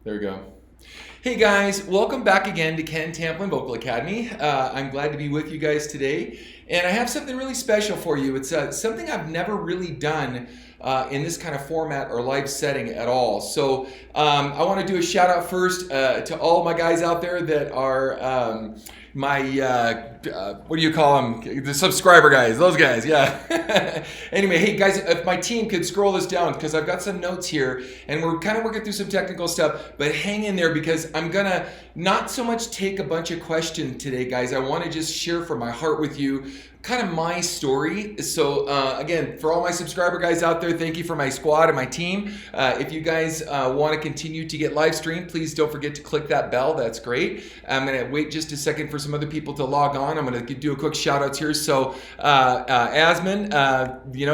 There we go. Hey guys, welcome back again to Ken Tamplin Vocal Academy. I'm glad to be with you guys today, and I have something really special for you. It's something I've never really done in this kind of format or live setting at all. So I want to do a shout out first to all my guys out there that are my what do you call them? The subscriber guys, those guys, yeah. Anyway, hey guys, if my team could scroll this down because I've got some notes here and we're kind of working through some technical stuff, but hang in there because I'm gonna not so much take a bunch of questions today, guys. I want to just share from my heart with you kind of my story. So again, for all my subscriber guys out there, thank you for my squad and my team. If you guys want to continue to get live stream, please don't forget to click that bell. That's great. I'm going to wait just a second for some other people to log on. I'm going to do a quick shout outs here. So Asman,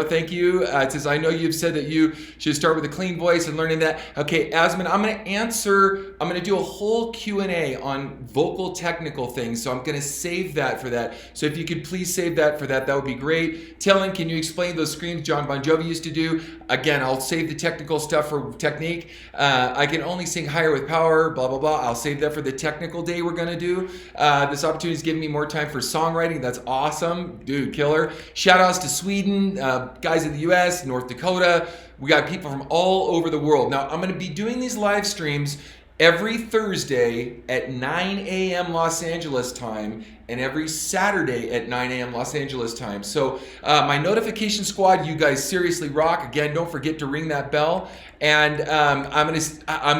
thank you. It says, I know you've said that you should start with a clean voice and learning that. Okay, Asman, I'm going to do a whole Q&A on vocal technical things. So I'm going to save that for that. So if you could please save that for that would be great. Tellen, can you explain those screams John Bon Jovi used to do? Again, I'll save the technical stuff for technique. I can only sing higher with power, blah, blah, blah. I'll save that for the technical day we're going to do. This opportunity is giving me more time for songwriting. That's awesome. Dude, killer. Shout outs to Sweden, guys in the US, North Dakota. We got people from all over the world. Now, I'm going to be doing these live streams every Thursday at 9 a.m. Los Angeles time and every Saturday at 9 a.m. Los Angeles time. So my notification squad, you guys seriously rock. Again, don't forget to ring that bell. And I'm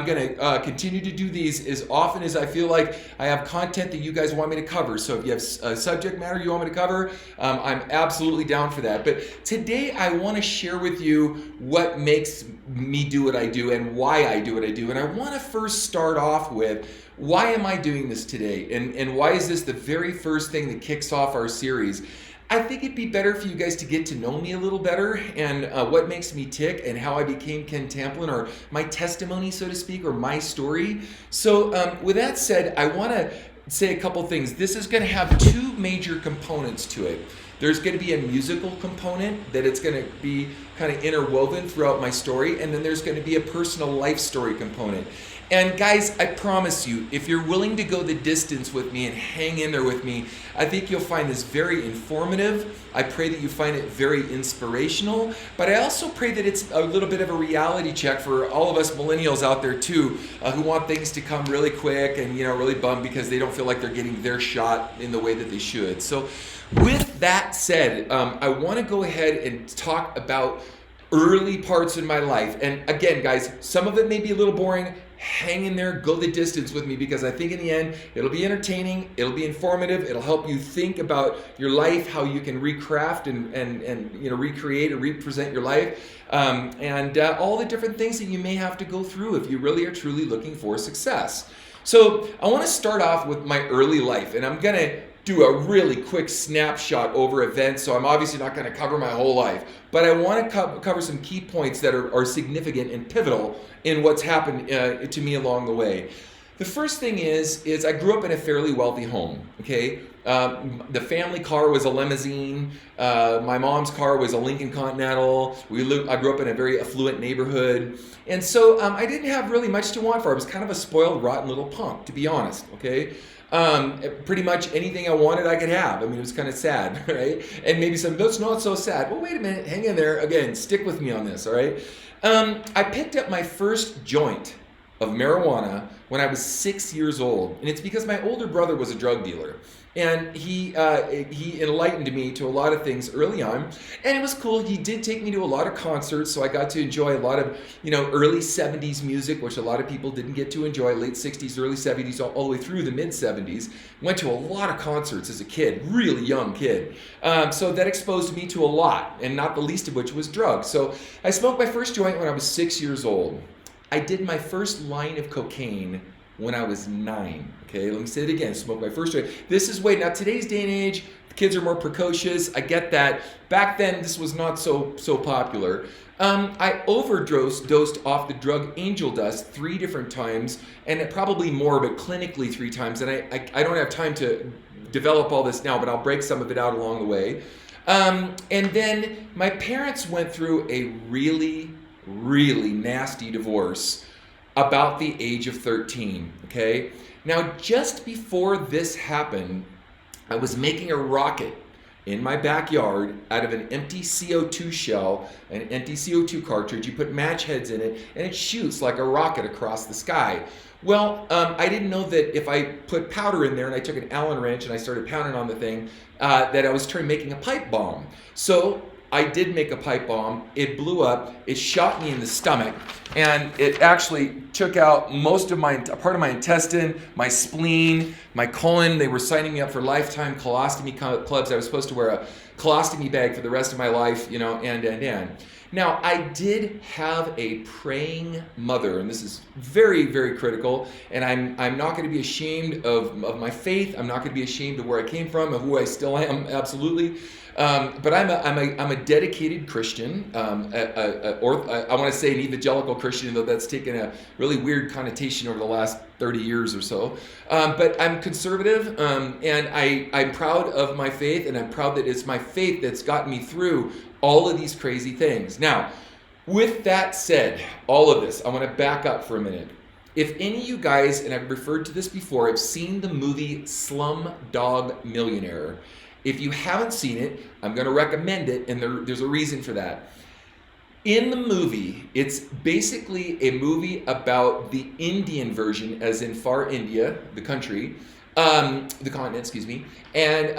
gonna continue to do these as often as I feel like I have content that you guys want me to cover. So if you have a subject matter you want me to cover, I'm absolutely down for that. But today I want to share with you what makes me do what I do and why I do what I do. And I want to first start off with, why am I doing this today? And why is this the very first thing that kicks off our series? I think it'd be better for you guys to get to know me a little better and what makes me tick and how I became Ken Tamplin, or my testimony, so to speak, or my story. So with that said, I want to say a couple things. This is going to have two major components to it. There's going to be a musical component that it's going to be kind of interwoven throughout my story, and then there's going to be a personal life story component. And guys, I promise you, if you're willing to go the distance with me and hang in there with me, I think you'll find this very informative. I pray that you find it very inspirational, but I also pray that it's a little bit of a reality check for all of us millennials out there too, who want things to come really quick and really bummed because they don't feel like they're getting their shot in the way that they should. So with that said, I want to go ahead and talk about early parts in my life. And again, guys, some of it may be a little boring. Hang in there, go the distance with me, because I think in the end it'll be entertaining, it'll be informative, it'll help you think about your life, how you can recraft and recreate and represent your life, and all the different things that you may have to go through if you really are truly looking for success. So I want to start off with my early life, and I'm gonna do a really quick snapshot over events, so I'm obviously not going to cover my whole life, but I want to cover some key points that are significant and pivotal in what's happened to me along the way. The first thing is I grew up in a fairly wealthy home, okay? The family car was a limousine. My mom's car was a Lincoln Continental. I grew up in a very affluent neighborhood. And so I didn't have really much to want for. I was kind of a spoiled, rotten little punk, to be honest, okay? Pretty much anything I wanted I could have. I mean, it was kind of sad, right? And maybe some, that's not so sad. Well, wait a minute, hang in there. Again, stick with me on this, all right? I picked up my first joint of marijuana when I was 6 years old, and it's because my older brother was a drug dealer. And he enlightened me to a lot of things early on, and it was cool. He did take me to a lot of concerts, so I got to enjoy a lot of early 70s music, which a lot of people didn't get to enjoy, late 60s, early 70s, all the way through the mid 70s. Went to a lot of concerts as a kid, really young kid. So that exposed me to a lot, and not the least of which was drugs. So I smoked my first joint when I was 6 years old. I did my first line of cocaine when I was 9. Okay, let me say it again. Smoked my first joint. This is now today's day and age, kids are more precocious. I get that. Back then, this was not so popular. I overdosed off the drug angel dust 3 different times, and probably more, but clinically 3 times. And I don't have time to develop all this now, but I'll break some of it out along the way. And then my parents went through a really, really nasty divorce. about the age of 13, okay? Now, just before this happened, I was making a rocket in my backyard out of an empty CO2 shell, an empty CO2 cartridge. You put match heads in it, and it shoots like a rocket across the sky. Well, I didn't know that if I put powder in there and I took an Allen wrench and I started pounding on the thing, that I was making a pipe bomb. So I did make a pipe bomb. It blew up. It shot me in the stomach, and it actually took out most of part of my intestine, my spleen, my colon. They were signing me up for lifetime colostomy clubs. I was supposed to wear a colostomy bag for the rest of my life, you know, and. Now, I did have a praying mother, and this is very, very critical, and I'm not going to be ashamed of my faith. I'm not going to be ashamed of where I came from, of who I still am, absolutely. But I'm a dedicated Christian. I want to say an evangelical Christian, though that's taken a really weird connotation over the last 30 years or so. But I'm conservative, and I'm proud of my faith, and I'm proud that it's my faith that's gotten me through all of these crazy things. Now, with that said, all of this, I want to back up for a minute. If any of you guys, and I've referred to this before, have seen the movie Slumdog Millionaire, if you haven't seen it, I'm going to recommend it, and there's a reason for that. In the movie, it's basically a movie about the Indian version, as in far India, the country, the continent, excuse me, and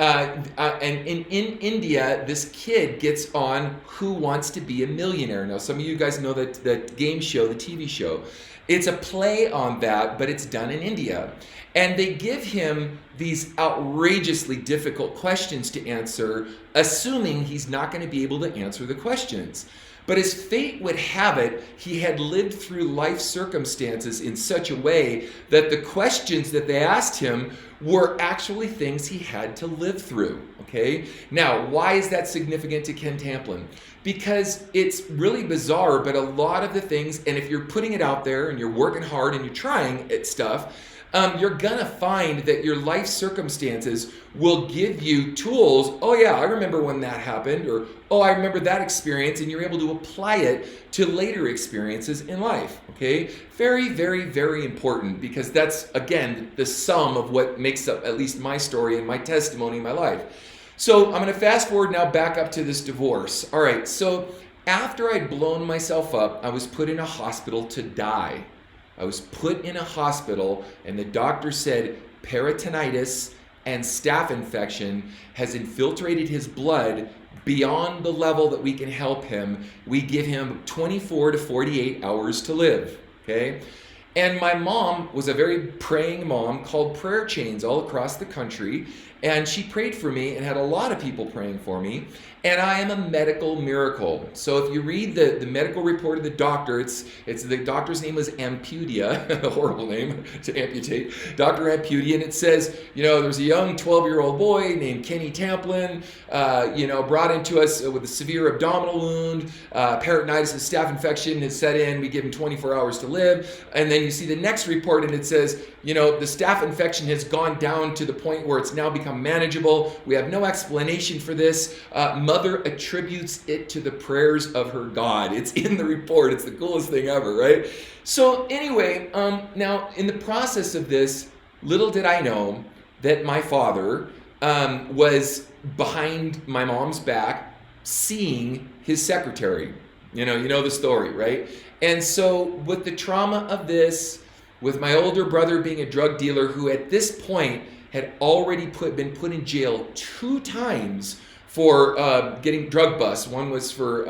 in India, this kid gets on Who Wants to Be a Millionaire. Now, some of you guys know that game show, the TV show. It's a play on that, but it's done in India. And they give him these outrageously difficult questions to answer, assuming he's not going to be able to answer the questions. But as fate would have it, he had lived through life circumstances in such a way that the questions that they asked him were actually things he had to live through, okay? Now, why is that significant to Ken Tamplin? Because it's really bizarre, but a lot of the things, and if you're putting it out there and you're working hard and you're trying at stuff, you're gonna find that your life circumstances will give you tools. Oh yeah, I remember when that happened, or oh, I remember that experience, and you're able to apply it to later experiences in life, okay? Very, very, very important, because that's, again, the sum of what makes up at least my story and my testimony in my life. So I'm gonna fast forward now back up to this divorce. All right, so after I'd blown myself up, I was put in a hospital to die. I was put in a hospital, and the doctor said peritonitis and staph infection has infiltrated his blood beyond the level that we can help him. We give him 24 to 48 hours to live, okay? And my mom was a very praying mom, called prayer chains all across the country, and she prayed for me and had a lot of people praying for me. And I am a medical miracle. So if you read the medical report of the doctor, it's the doctor's name was Ampudia, a horrible name to amputate, Dr. Ampudia, and it says, you know, there's a young 12-year-old boy named Kenny Tamplin, brought into us with a severe abdominal wound, peritonitis and staph infection has set in, we give him 24 hours to live. And then you see the next report and it says, you know, the staph infection has gone down to the point where it's now become manageable. We have no explanation for this. Mother attributes it to the prayers of her God. It's in the report. It's the coolest thing ever, right? So anyway, now in the process of this, little did I know that my father was behind my mom's back seeing his secretary. You know the story, right? And so with the trauma of this, with my older brother being a drug dealer who at this point had already been put in jail 2 times for getting drug busts. One was for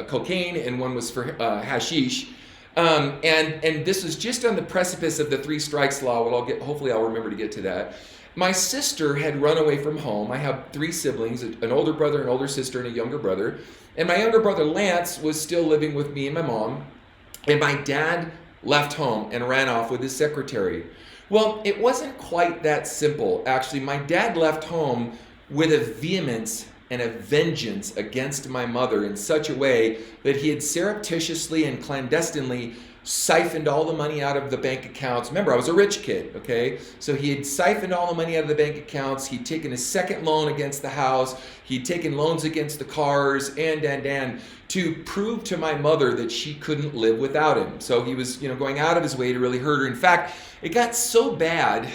cocaine and one was for hashish. And this was just on the precipice of the 3 strikes law. Hopefully I'll remember to get to that. My sister had run away from home. I have 3 siblings, an older brother, an older sister, and a younger brother. And my younger brother, Lance, was still living with me and my mom. And my dad left home and ran off with his secretary. Well, it wasn't quite that simple. Actually, my dad left home with a vehemence and a vengeance against my mother in such a way that he had surreptitiously and clandestinely siphoned all the money out of the bank accounts. Remember, I was a rich kid, okay? So he had siphoned all the money out of the bank accounts. He'd taken a second loan against the house. He'd taken loans against the cars and to prove to my mother that she couldn't live without him. So he was, going out of his way to really hurt her. In fact, it got so bad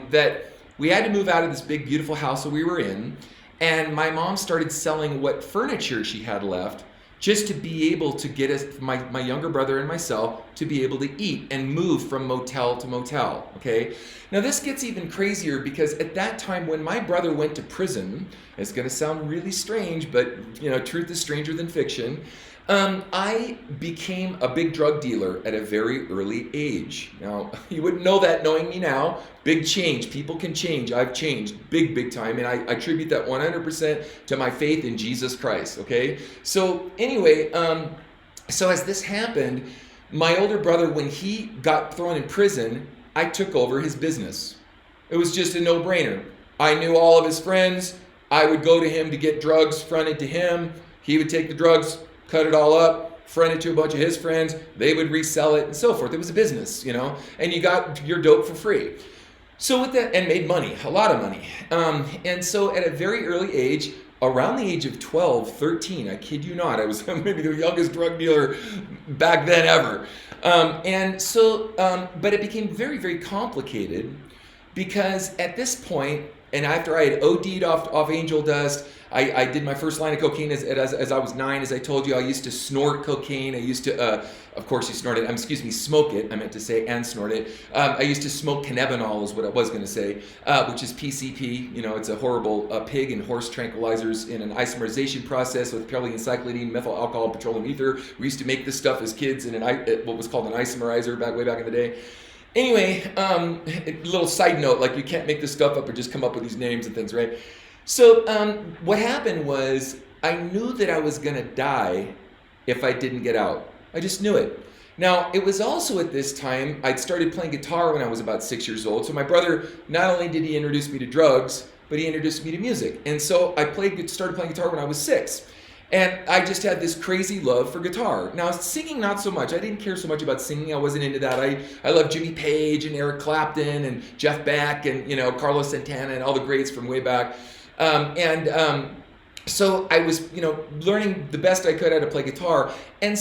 that we had to move out of this big, beautiful house that we were in. And my mom started selling what furniture she had left just to be able to get us, my younger brother and myself, to be able to eat and move from motel to motel, okay? Now this gets even crazier because at that time when my brother went to prison, it's gonna sound really strange, but truth is stranger than fiction, I became a big drug dealer at a very early age. Now, you wouldn't know that knowing me now. Big change. People can change. I've changed big time. And I attribute that 100% to my faith in Jesus Christ, okay? So anyway, so as this happened, my older brother, when he got thrown in prison, I took over his business. It was just a no-brainer. I knew all of his friends. I would go to him to get drugs fronted to him. He would take the drugs, cut it all up, front it to a bunch of his friends, they would resell it and so forth. It was a business, and you got your dope for free. So with that, and made money, a lot of money. And so at a very early age, around the age of 12, 13, I kid you not, I was maybe the youngest drug dealer back then ever. But it became very, very complicated because at this point, and after I had OD'd off angel dust, I did my first line of cocaine as I was 9. As I told you, I used to snort cocaine. I used to, of course, smoke it, I meant to say, and snort it. I used to smoke cannabinol is what I was going to say, which is PCP. It's a horrible pig and horse tranquilizers in an isomerization process with polycyclidine, methyl alcohol, and petroleum ether. We used to make this stuff as kids in what was called an isomerizer way back in the day. Anyway, a little side note, like you can't make this stuff up or just come up with these names and things, right? So what happened was I knew that I was going to die if I didn't get out. I just knew it. Now, it was also at this time, I'd started playing guitar when I was about 6 years old. So my brother, not only did he introduce me to drugs, but he introduced me to music. And so I started playing guitar when I was 6. And I just had this crazy love for guitar. Now, singing, not so much. I didn't care so much about singing. I wasn't into that. I loved Jimmy Page and Eric Clapton and Jeff Beck and, Carlos Santana and all the greats from way back. So I was, learning the best I could how to play guitar. And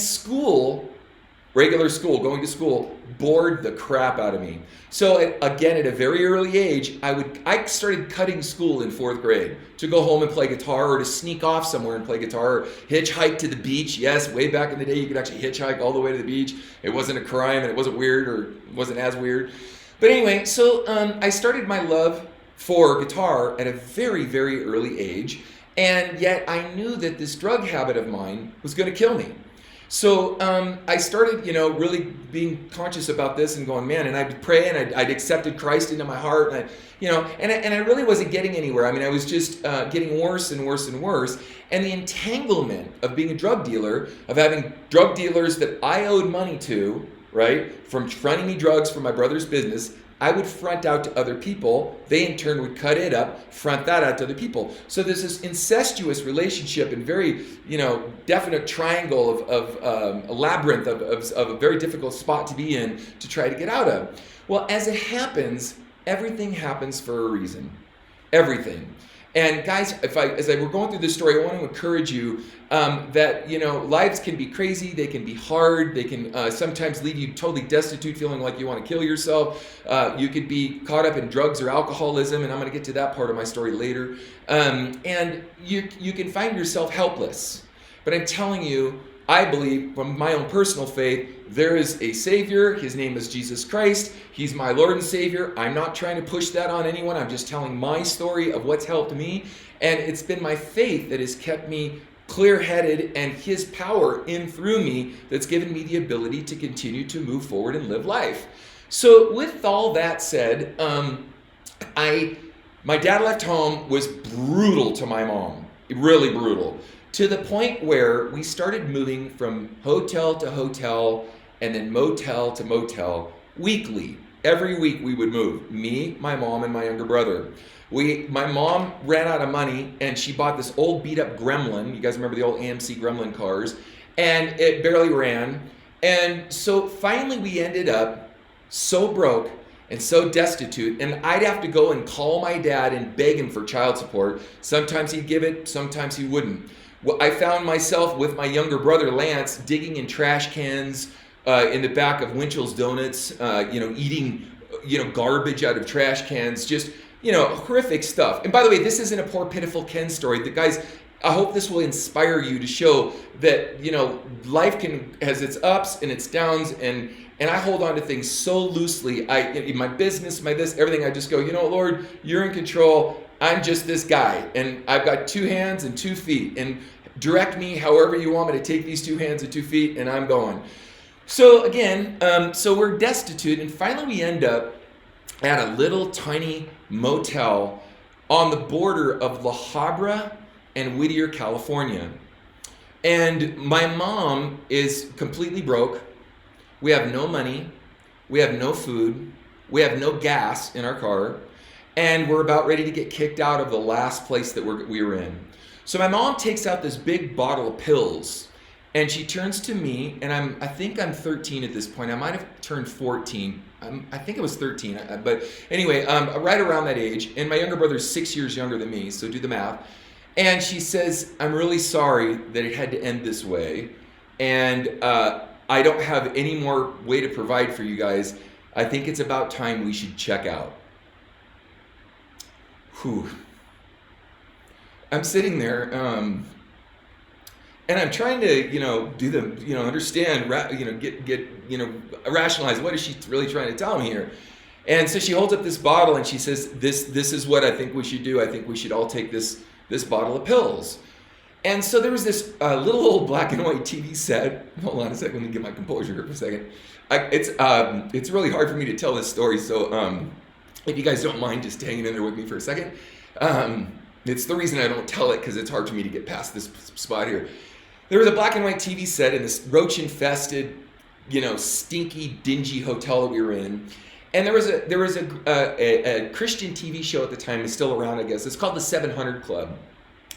regular school, going to school, bored the crap out of me. So again, at a very early age, I started cutting school in 4th grade to go home and play guitar, or to sneak off somewhere and play guitar, or hitchhike to the beach. Yes, way back in the day, you could actually hitchhike all the way to the beach. It wasn't a crime, and it wasn't weird, or it wasn't as weird. But anyway, so I started my love for guitar at a very, very early age, and yet I knew that this drug habit of mine was going to kill me. So I started, really being conscious about this and going, man, and I'd pray, and I'd accepted Christ into my heart, and I really wasn't getting anywhere. I mean, I was just getting worse and worse and worse. And the entanglement of being a drug dealer, of having drug dealers that I owed money to, right, from fronting me drugs for my brother's business, I would front out to other people. They in turn would cut it up, front that out to other people. So there's this incestuous relationship and very, definite triangle of a labyrinth of a very difficult spot to be in to try to get out of. Well, as it happens, everything happens for a reason. Everything. And guys, as we're going through this story, I want to encourage you that lives can be crazy, they can be hard, they can sometimes leave you totally destitute, feeling like you want to kill yourself. You could be caught up in drugs or alcoholism, and I'm going to get to that part of my story later. And you can find yourself helpless. But I'm telling you, I believe from my own personal faith, there is a Savior. His name is Jesus Christ. He's my Lord and Savior. I'm not trying to push that on anyone. I'm just telling my story of what's helped me. And it's been my faith that has kept me clear-headed, and His power in through me that's given me the ability to continue to move forward and live life. So with all that said, my dad left home, was brutal to my mom, really brutal. To the point where we started moving from hotel to hotel and then motel to motel weekly. Every week we would move. Me, my mom, and my younger brother. My mom ran out of money and she bought this old beat up Gremlin. You guys remember the old AMC Gremlin cars? And it barely ran. And so finally we ended up so broke and so destitute, and I'd have to go and call my dad and beg him for child support. Sometimes he'd give it, sometimes he wouldn't. Well, I found myself with my younger brother Lance digging in trash cans in the back of Winchell's Donuts, eating garbage out of trash cans, just horrific stuff. And by the way, this isn't a poor pitiful Ken story. The guys, I hope this will inspire you to show that life has its ups and its downs, and I hold on to things so loosely. In my business, my this, everything, I just go, Lord, you're in control. I'm just this guy, and I've got 2 hands and 2 feet, and direct me however you want me to take these 2 hands and 2 feet, and I'm going. So again, so we're destitute, and finally we end up at a little tiny motel on the border of La Habra and Whittier, California. And my mom is completely broke. We have no money. We have no food. We have no gas in our car. And we're about ready to get kicked out of the last place that we were in. So my mom takes out this big bottle of pills, and she turns to me, and I think I'm 13 at this point. I might have turned 14. I think it was 13. But anyway, right around that age. And my younger brother's 6 years younger than me, so do the math. And she says, I'm really sorry that it had to end this way. And I don't have any more way to provide for you guys. I think it's about time we should check out. Whew. I'm sitting there, and I'm trying to, do the, understand, rationalize what is she really trying to tell me here. And so she holds up this bottle and she says, this is what I think we should do. I think we should all take this bottle of pills. And so there was this little old black and white TV set. Hold on a second, let me get my composure here for a second. It's really hard for me to tell this story, so if you guys don't mind just hanging in there with me for a second. It's the reason I don't tell it, because it's hard for me to get past this spot here. There was a black and white TV set in this roach-infested, stinky, dingy hotel that we were in. And there was a Christian TV show at the time, it's still around, I guess. It's called the 700 Club.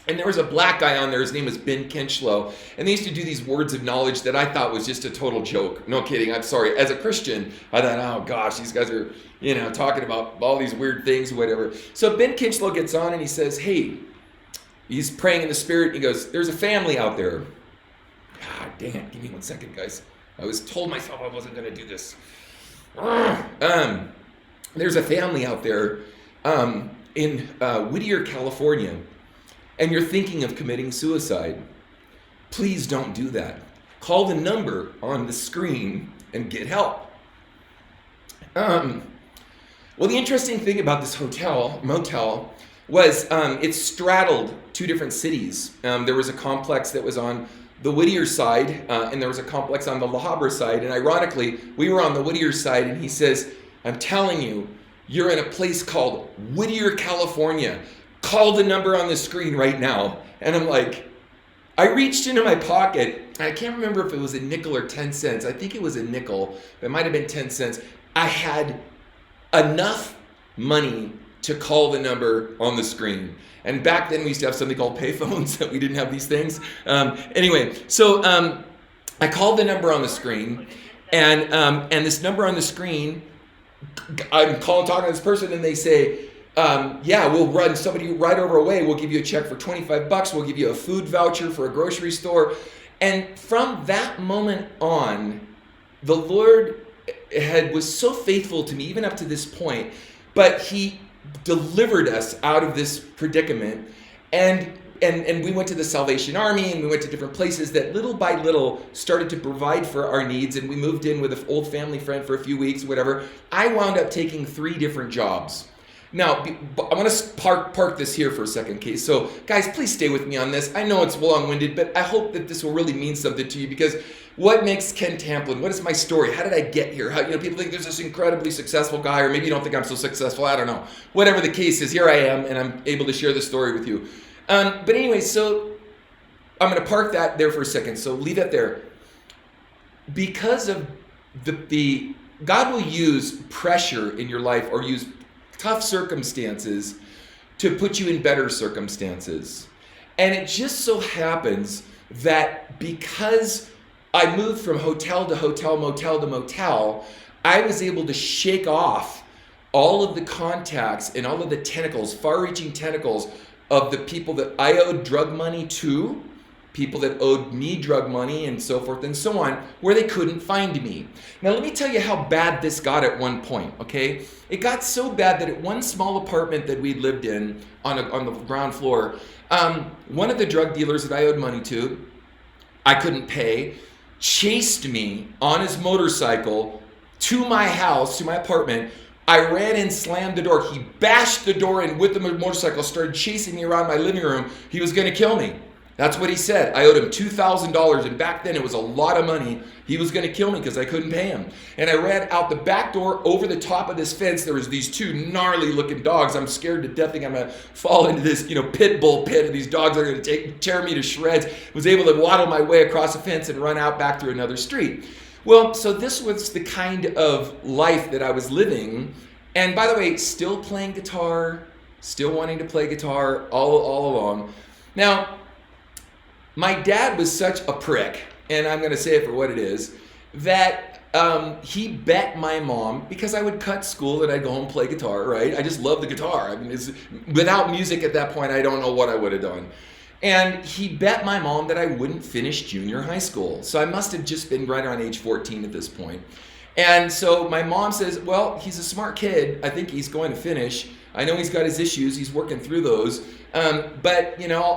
And there was a black guy on there, his name was Ben Kinchlow, and they used to do these words of knowledge that I thought was just a total joke. No kidding, I'm sorry. As a Christian, I thought, oh gosh, these guys are, talking about all these weird things or whatever. So Ben Kinchlow gets on and he says, hey, he's praying in the spirit, and he goes, there's a family out there. God dang it, give me 1 second, guys. I was told myself I wasn't gonna do this. There's a family out there in Whittier, California, and you're thinking of committing suicide. Please don't do that. Call the number on the screen and get help. Well, the interesting thing about this motel, was it straddled 2 different cities. There was a complex that was on the Whittier side, and there was a complex on the La Habra side. And ironically, we were on the Whittier side, and he says, I'm telling you, you're in a place called Whittier, California. Call the number on the screen right now. And I'm like, I reached into my pocket. I can't remember if it was a nickel or 10 cents. I think it was a nickel. It might have been 10 cents. I had enough money to call the number on the screen. And back then we used to have something called payphones, that we didn't have these things. Anyway, so I called the number on the screen, and this number on the screen, I'm talking to this person, and they say, yeah, we'll run somebody right over away. We'll give you a check for $25. We'll give you a food voucher for a grocery store. And from that moment on, the Lord was so faithful to me, even up to this point, but he delivered us out of this predicament. And we went to the Salvation Army, and we went to different places that little by little started to provide for our needs. And we moved in with an old family friend for a few weeks, whatever. I wound up taking 3 different jobs. Now, I want to park this here for a second, okay? So, guys, please stay with me on this. I know it's long-winded, but I hope that this will really mean something to you, because what makes Ken Tamplin? What is my story? How did I get here? How, people think there's this incredibly successful guy, or maybe you don't think I'm so successful. I don't know. Whatever the case is, here I am, and I'm able to share this story with you. But anyway, so I'm going to park that there for a second. So leave that there. Because of the God will use pressure in your life or use tough circumstances to put you in better circumstances. And it just so happens that because I moved from hotel to hotel, motel to motel, I was able to shake off all of the contacts and all of the tentacles, far-reaching tentacles of the people that I owed drug money to, people that owed me drug money and so forth and so on, where they couldn't find me. Now let me tell you how bad this got at one point, okay? It got so bad that at one small apartment that we lived in on the ground floor, one of the drug dealers that I owed money to, I couldn't pay, chased me on his motorcycle to my house, to my apartment. I ran in, slammed the door. He bashed the door in with the motorcycle, started chasing me around my living room. He was going to kill me. That's what he said. I owed him $2,000, and back then it was a lot of money. He was going to kill me because I couldn't pay him. And I ran out the back door over the top of this fence. There was these two gnarly looking dogs. I'm scared to death. I'm going to fall into this, pit bull pit, and these dogs are going to tear me to shreds. Was able to waddle my way across the fence and run out back through another street. Well, so this was the kind of life that I was living. And by the way, still playing guitar, still wanting to play guitar all along. Now, my dad was such a prick, and I'm going to say it for what it is, that he bet my mom, because I would cut school and I'd go home and play guitar, right? I just love the guitar. I mean, without music at that point, I don't know what I would have done. And he bet my mom that I wouldn't finish junior high school. So I must have just been right around age 14 at this point. And so my mom says, well, he's a smart kid. I think he's going to finish. I know he's got his issues. He's working through those. But,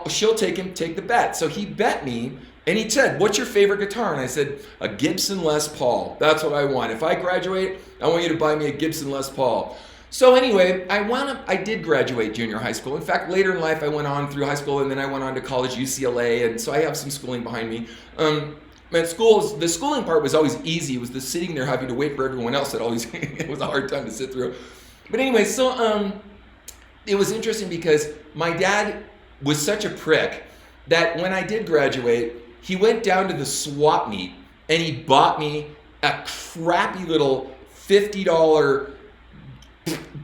she'll take the bet. So he bet me, and he said, what's your favorite guitar? And I said, a Gibson Les Paul. That's what I want. If I graduate, I want you to buy me a Gibson Les Paul. So anyway, I did graduate junior high school. In fact, later in life, I went on through high school, and then I went on to college, UCLA, and so I have some schooling behind me. The schooling part was always easy. It was the sitting there having to wait for everyone else that always it was a hard time to sit through. But anyway, so it was interesting because my dad was such a prick that when I did graduate, he went down to the swap meet and he bought me a crappy little $50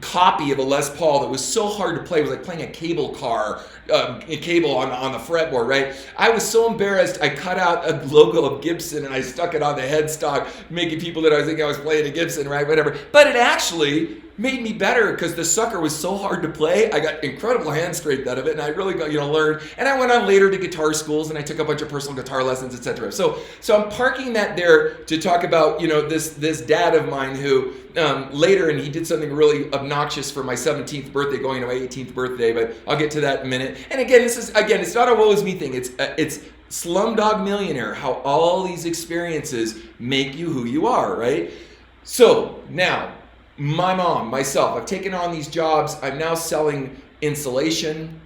copy of a Les Paul that was so hard to play. It was like playing a cable car, a cable on the fretboard, right? I was so embarrassed, I cut out a logo of Gibson and I stuck it on the headstock, making people that I was thinking I was playing a Gibson, right? Whatever. But it actually made me better because the sucker was so hard to play. I got incredible hand strength out of it, and I really got, learned. And I went on later to guitar schools, and I took a bunch of personal guitar lessons, etc. So I'm parking that there to talk about, this dad of mine who later, and he did something really obnoxious for my 17th birthday, going to my 18th birthday, but I'll get to that in a minute. And again, it's not a woe is me thing. It's Slumdog Millionaire, how all these experiences make you who you are, right? So now, my mom, myself, I've taken on these jobs. I'm now selling insulation,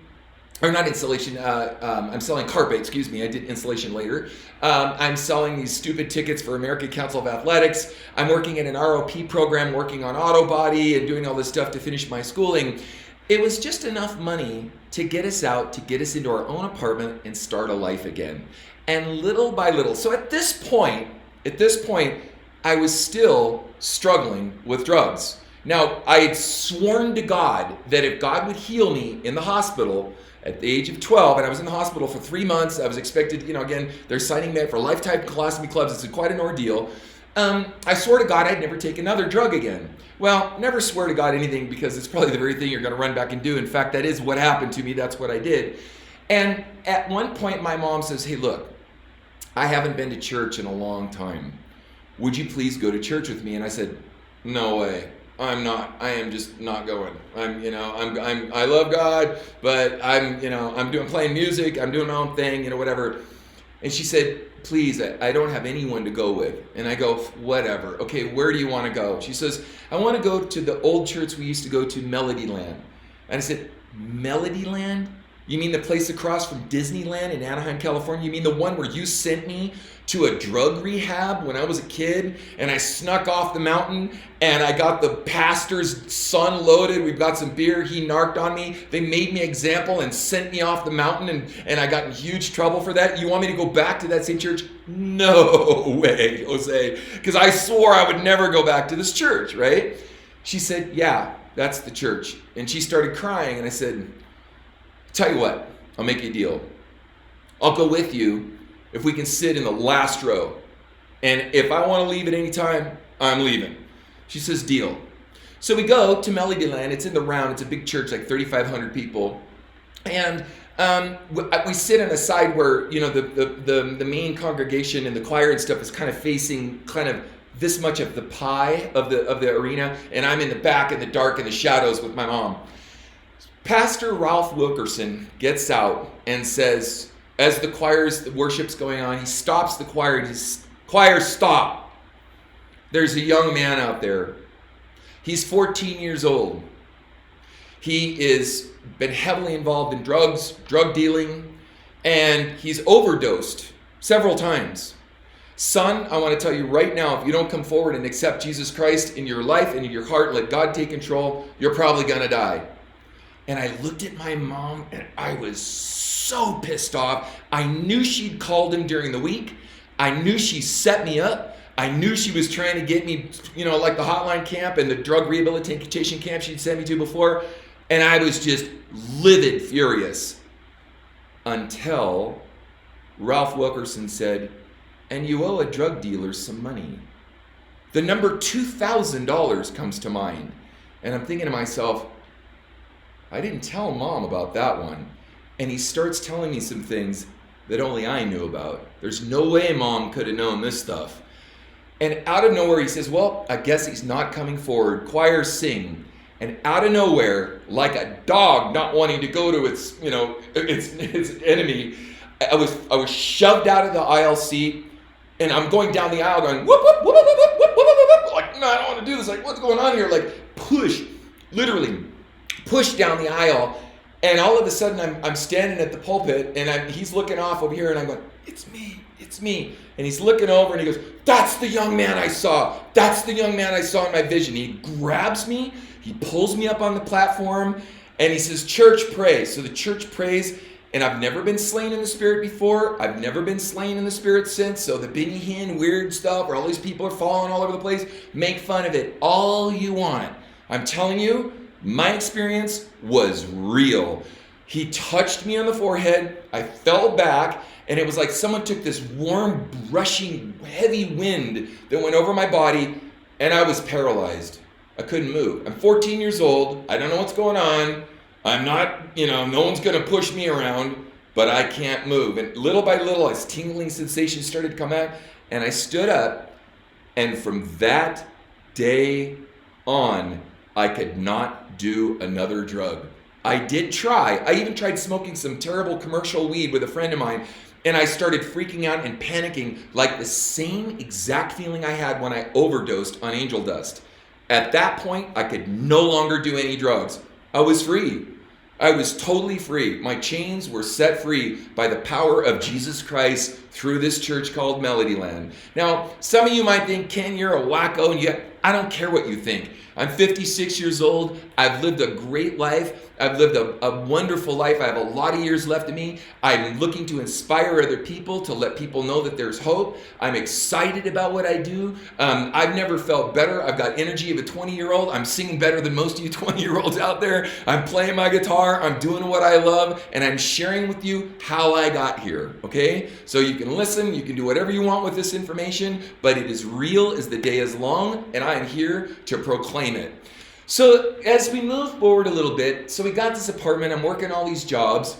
or not insulation, I'm selling carpet, excuse me, I did insulation later. I'm selling these stupid tickets for American Council of Athletics. I'm working in an ROP program, working on auto body and doing all this stuff to finish my schooling. It was just enough money to get us out, to get us into our own apartment and start a life again. And little by little, so at this point, I was still struggling with drugs. Now, I had sworn to God that if God would heal me in the hospital at the age of 12, and I was in the hospital for 3 months, I was expected, again, they're signing me up for lifetime colostomy clubs. It's quite an ordeal. I swore to God I'd never take another drug again. Well, never swear to God anything because it's probably the very thing you're going to run back and do. In fact, that is what happened to me. That's what I did. And at one point, my mom says, hey, look, I haven't been to church in a long time. Would you please go to church with me? And I said, no way. I'm not. I am just not going. I love God, but I'm playing music. I'm doing my own thing, whatever. And she said, please, I don't have anyone to go with. And I go, whatever. Okay, where do you want to go? She says, I want to go to the old church we used to go to, Melodyland. And I said, Melodyland? You mean the place across from Disneyland in Anaheim, California? You mean the one where you sent me to a drug rehab when I was a kid, and I snuck off the mountain and I got the pastor's son loaded? We've got some beer. He narked on me. They made me example and sent me off the mountain, and I got in huge trouble for that. You want me to go back to that same church? No way, Jose, because I swore I would never go back to this church, right? She said, yeah, that's the church. And she started crying, and I said, tell you what, I'll make you a deal. I'll go with you if we can sit in the last row. And if I want to leave at any time, I'm leaving. She says, deal. So we go to Melodyland. It's in the Round. It's a big church, like 3,500 people. And we sit on a side where, you know, the main congregation and the choir and stuff is kind of facing kind of this much of the pie of the arena. And I'm in the back in the dark in the shadows with my mom. Pastor Ralph Wilkerson gets out and says, as the worship's going on, he stops the choir and he says, choir, stop. There's a young man out there. He's 14 years old. He is been heavily involved in drugs, drug dealing, and he's overdosed several times. Son, I want to tell you right now, if you don't come forward and accept Jesus Christ in your life and in your heart, let God take control, you're probably going to die. And I looked at my mom and I was so pissed off. I knew she'd called him during the week. I knew she set me up. I knew she was trying to get me, you know, like the hotline camp and the drug rehabilitation camp she'd sent me to before. And I was just livid, furious. Until Ralph Wilkerson said, and you owe a drug dealer some money. The number $2,000 comes to mind. And I'm thinking to myself, I didn't tell Mom about that one. And he starts telling me some things that only I knew about. There's no way Mom could have known this stuff. And out of nowhere he says, well, I guess he's not coming forward. Choir sing. And out of nowhere, like a dog not wanting to go to its, you know, its enemy, I was shoved out of the aisle seat, and I'm going down the aisle going, whoop, whoop, whoop, whoop, whoop, whoop, whoop, whoop. Like, no, I don't want to do this. Like, what's going on here? Like, literally push down the aisle. And all of a sudden, I'm standing at the pulpit, and he's looking off over here, and I'm going, it's me. And he's looking over, and he goes, that's the young man I saw. That's the young man I saw in my vision. He grabs me, he pulls me up on the platform, and he says, church, pray. So the church prays, and I've never been slain in the Spirit before. I've never been slain in the Spirit since. So the Benny Hinn weird stuff where all these people are falling all over the place, make fun of it all you want. I'm telling you, my experience was real. He touched me on the forehead. I fell back, and it was like someone took this warm, brushing, heavy wind that went over my body, and I was paralyzed. I couldn't move. I'm 14 years old. I don't know what's going on. I'm not, no one's going to push me around, but I can't move. And little by little, this tingling sensation started to come out, and I stood up, and from that day on, I could not do another drug. I did try. I even tried smoking some terrible commercial weed with a friend of mine, and I started freaking out and panicking like the same exact feeling I had when I overdosed on angel dust. At that point, I could no longer do any drugs. I was free. I was totally free. My chains were set free by the power of Jesus Christ through this church called Melodyland. Now, some of you might think, Ken, you're a wacko, and yet I don't care what you think. I'm 56 years old. I've lived a great life. I've lived a wonderful life. I have a lot of years left of me. I'm looking to inspire other people, to let people know that there's hope. I'm excited about what I do. I've never felt better. I've got energy of a 20-year-old. I'm singing better than most of you 20-year-olds out there. I'm playing my guitar. I'm doing what I love, and I'm sharing with you how I got here, okay? So you can listen. You can do whatever you want with this information, but it is real as the day is long, and I am here to proclaim it. So as we move forward a little bit, so we got this apartment, I'm working all these jobs,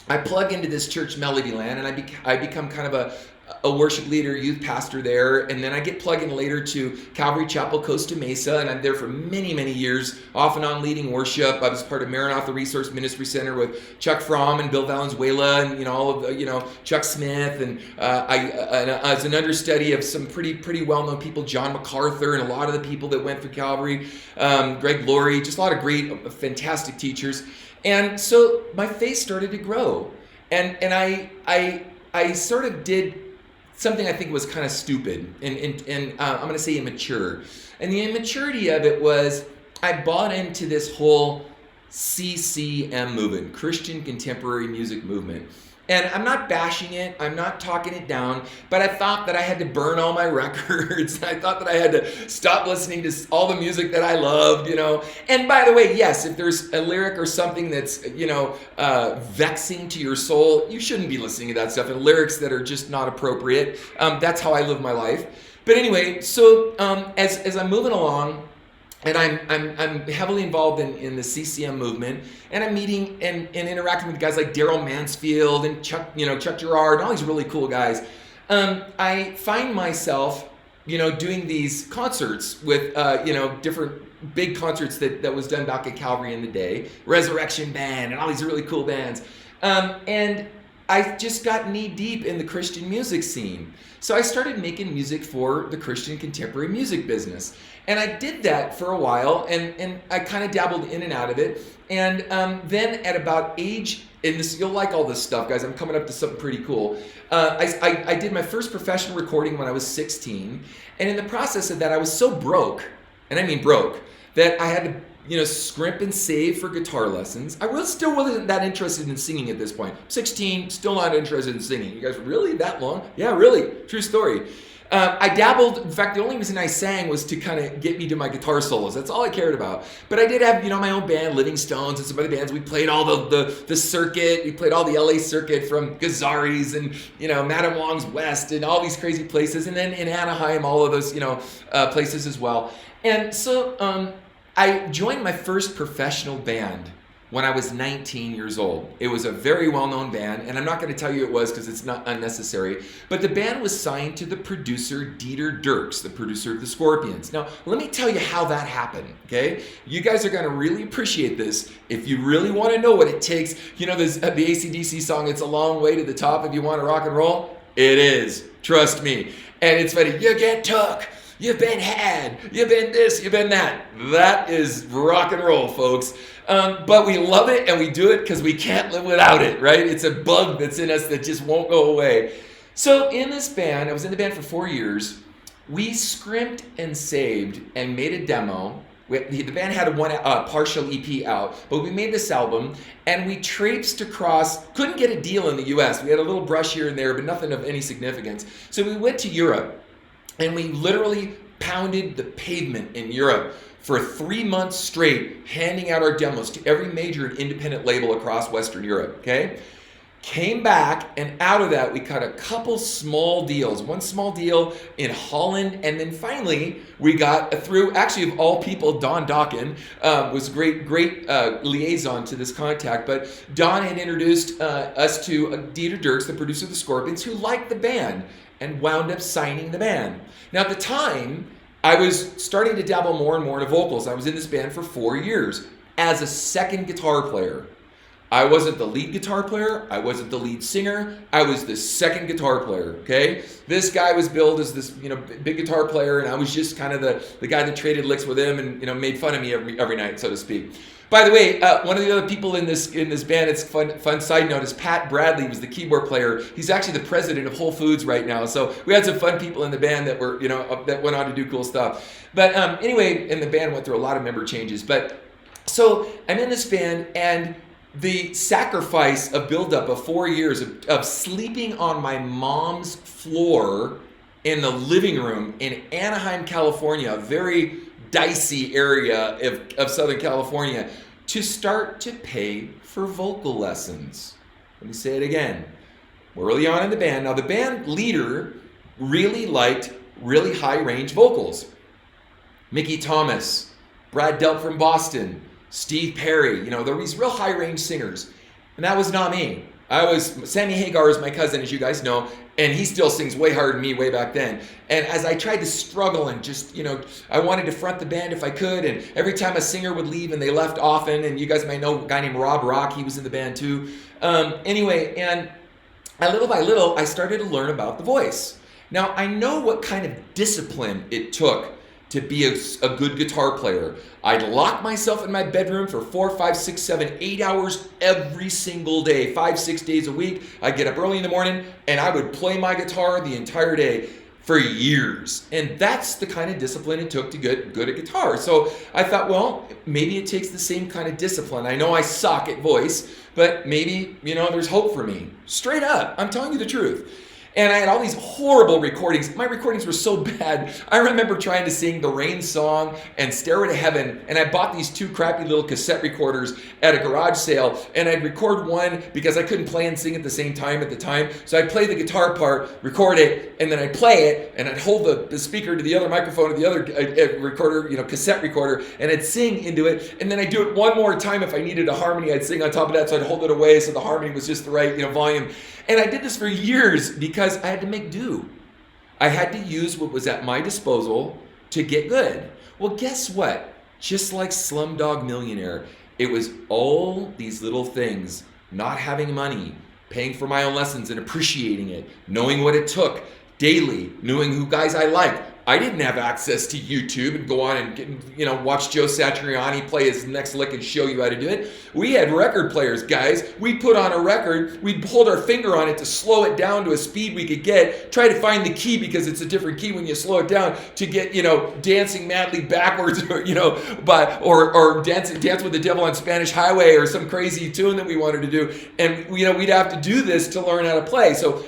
I plug into this church Melodyland, and I become kind of a worship leader, youth pastor there, and then I get plugged in later to Calvary Chapel, Costa Mesa, and I'm there for many, many years, off and on leading worship. I was part of Maranatha Resource Ministry Center with Chuck Fromm and Bill Valenzuela, and all of the, Chuck Smith, and I was an understudy of some pretty well-known people, John MacArthur, and a lot of the people that went through Calvary, Greg Laurie, just a lot of great, fantastic teachers. And so my faith started to grow, and I sort of did something I think was kind of stupid and I'm going to say immature. And the immaturity of it was I bought into this whole CCM movement, Christian Contemporary Music Movement. And I'm not bashing it, I'm not talking it down, but I thought that I had to burn all my records. I thought that I had to stop listening to all the music that I loved, And by the way, yes, if there's a lyric or something that's, vexing to your soul, you shouldn't be listening to that stuff. And lyrics that are just not appropriate. That's how I live my life. But anyway, so as I'm moving along, and I'm heavily involved in the CCM movement, and I'm meeting and interacting with guys like Daryl Mansfield and Chuck Girard, and all these really cool guys. I find myself, doing these concerts with, different big concerts that was done back at Calvary in the day, Resurrection Band, and all these really cool bands. And I just got knee deep in the Christian music scene. So I started making music for the Christian contemporary music business. And I did that for a while, and I kind of dabbled in and out of it. And then at about age, and this, you'll like all this stuff, guys, I'm coming up to something pretty cool. I did my first professional recording when I was 16. And in the process of that, I was so broke, and I mean broke, that I had to scrimp and save for guitar lessons. Still wasn't that interested in singing at this point. 16, still not interested in singing. You guys, really? That long? Yeah, really. True story. I dabbled. In fact, the only reason I sang was to kind of get me to my guitar solos. That's all I cared about. But I did have, my own band, Living Stones, and some other bands. We played all the circuit. We played all the LA circuit from Gazzari's and, Madame Wong's West and all these crazy places. And then in Anaheim, all of those, places as well. And so I joined my first professional band when I was 19 years old. It was a very well-known band, and I'm not going to tell you it was because it's not unnecessary, but the band was signed to the producer Dieter Dierks, the producer of the Scorpions. Now, let me tell you how that happened, okay? You guys are going to really appreciate this if you really want to know what it takes. The AC/DC song, It's a Long Way to the Top if you want to rock and roll? It is, trust me. And it's funny, you get took. You've been had, you've been this, you've been that. That is rock and roll, folks. But we love it and we do it because we can't live without it, right? It's a bug that's in us that just won't go away. So in this band, I was in the band for 4 years. We scrimped and saved and made a demo. The band had one partial EP out, but we made this album and we traipsed across, couldn't get a deal in the US. We had a little brush here and there, but nothing of any significance. So we went to Europe. And we literally pounded the pavement in Europe for 3 months straight, handing out our demos to every major and independent label across Western Europe, okay? Came back, and out of that, we cut a couple small deals. One small deal in Holland, and then finally, we got through, actually of all people, Don Dokken was great liaison to this contact, but Don had introduced us to Dieter Dierks, the producer of the Scorpions, who liked the band and wound up signing the band. Now at the time, I was starting to dabble more and more into vocals. I was in this band for 4 years as a second guitar player. I wasn't the lead guitar player, I wasn't the lead singer, I was the second guitar player, okay? This guy was billed as this, big guitar player, and I was just kind of the guy that traded licks with him and, made fun of me every night, so to speak. By the way, one of the other people in this band, it's fun side note, is Pat Bradley, was the keyboard player. He's actually the president of Whole Foods right now. So we had some fun people in the band that were, that went on to do cool stuff. But anyway, and the band went through a lot of member changes. But so I'm in this band, and the sacrifice of buildup of 4 years of sleeping on my mom's floor in the living room in Anaheim, California, a very dicey area of Southern California, to start to pay for vocal lessons. Let me say it again. We're early on in the band. Now, the band leader really liked really high-range vocals. Mickey Thomas, Brad Delp from Boston, Steve Perry, there were these real high-range singers. And that was not me. Sammy Hagar is my cousin, as you guys know, and he still sings way harder than me way back then. And as I tried to struggle and just, I wanted to front the band if I could, and every time a singer would leave, and they left often, and you guys might know a guy named Rob Rock, he was in the band too. Anyway, and little by little, I started to learn about the voice. Now, I know what kind of discipline it took to be a good guitar player. I'd lock myself in my bedroom for 4, 5, 6, 7, 8 hours every single day, 5, 6 days a week. I'd get up early in the morning and I would play my guitar the entire day for years. And that's the kind of discipline it took to get good at guitar. So I thought, well, maybe it takes the same kind of discipline. I know I suck at voice, but maybe, there's hope for me. Straight up, I'm telling you the truth. And I had all these horrible recordings. My recordings were so bad. I remember trying to sing the Rain song and Stairway to Heaven, and I bought these 2 crappy little cassette recorders at a garage sale, and I'd record one because I couldn't play and sing at the same time at the time. So I'd play the guitar part, record it, and then I'd play it, and I'd hold the speaker to the other microphone to the other recorder, cassette recorder, and I'd sing into it, and then I'd do it one more time if I needed a harmony. I'd sing on top of that, so I'd hold it away so the harmony was just the right volume. And I did this for years because I had to make do. I had to use what was at my disposal to get good. Well, guess what? Just like Slumdog Millionaire, it was all these little things, not having money, paying for my own lessons and appreciating it, knowing what it took daily, knowing who guys I liked. I didn't have access to YouTube and go on and watch Joe Satriani play his next lick and show you how to do it. We had record players, guys. We'd put on a record, we'd hold our finger on it to slow it down to a speed we could get, try to find the key because it's a different key when you slow it down to get, dancing madly backwards or dance with the devil on Spanish Highway or some crazy tune that we wanted to do. And we'd have to do this to learn how to play. So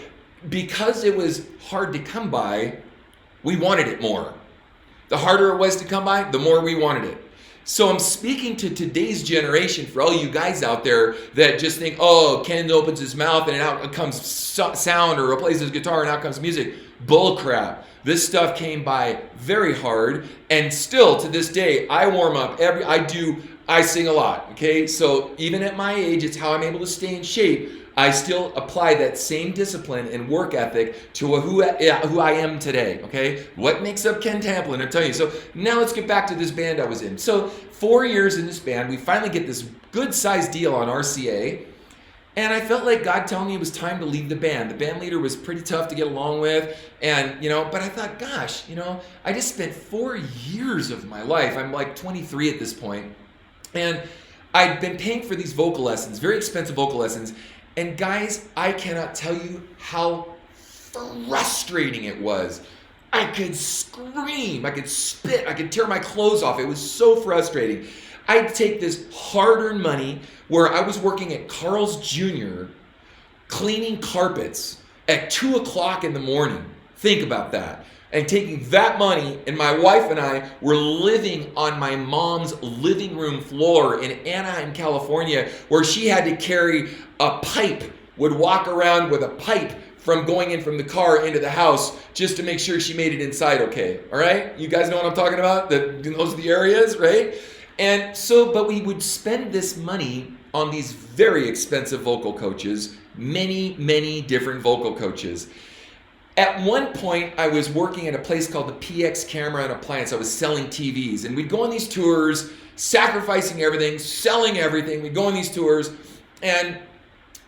because it was hard to come by, we wanted it more. The harder it was to come by, the more we wanted it. So I'm speaking to today's generation, for all you guys out there that just think, oh, Ken opens his mouth and out comes sound, or plays his guitar and out comes music. Bull crap. This stuff came by very hard, and still to this day, I warm up I sing a lot, okay? So even at my age, it's how I'm able to stay in shape. I still apply that same discipline and work ethic to who I am today, okay? What makes up Ken Tamplin? I'm telling you. So now let's get back to this band I was in. So 4 years in this band, we finally get this good-sized deal on RCA, and I felt like God telling me it was time to leave the band. The band leader was pretty tough to get along with, and, but I thought, gosh, I just spent 4 years of my life. I'm like 23 at this point, and I'd been paying for these vocal lessons, very expensive vocal lessons. And guys, I cannot tell you how frustrating it was. I could scream, I could spit, I could tear my clothes off. It was so frustrating. I'd take this hard-earned money where I was working at Carl's Jr. cleaning carpets at 2 o'clock in the morning. Think about that. And taking that money, and my wife and I were living on my mom's living room floor in Anaheim, California, where she had to carry a pipe, would walk around with a pipe from going in from the car into the house just to make sure she made it inside okay. All right? You guys know what I'm talking about? Those are the areas, right? And so, but we would spend this money on these very expensive vocal coaches, many, many different vocal coaches. At one point, I was working at a place called the PX Camera and Appliance. I was selling TVs, and we'd go on these tours, sacrificing everything, selling everything. We'd go on these tours, and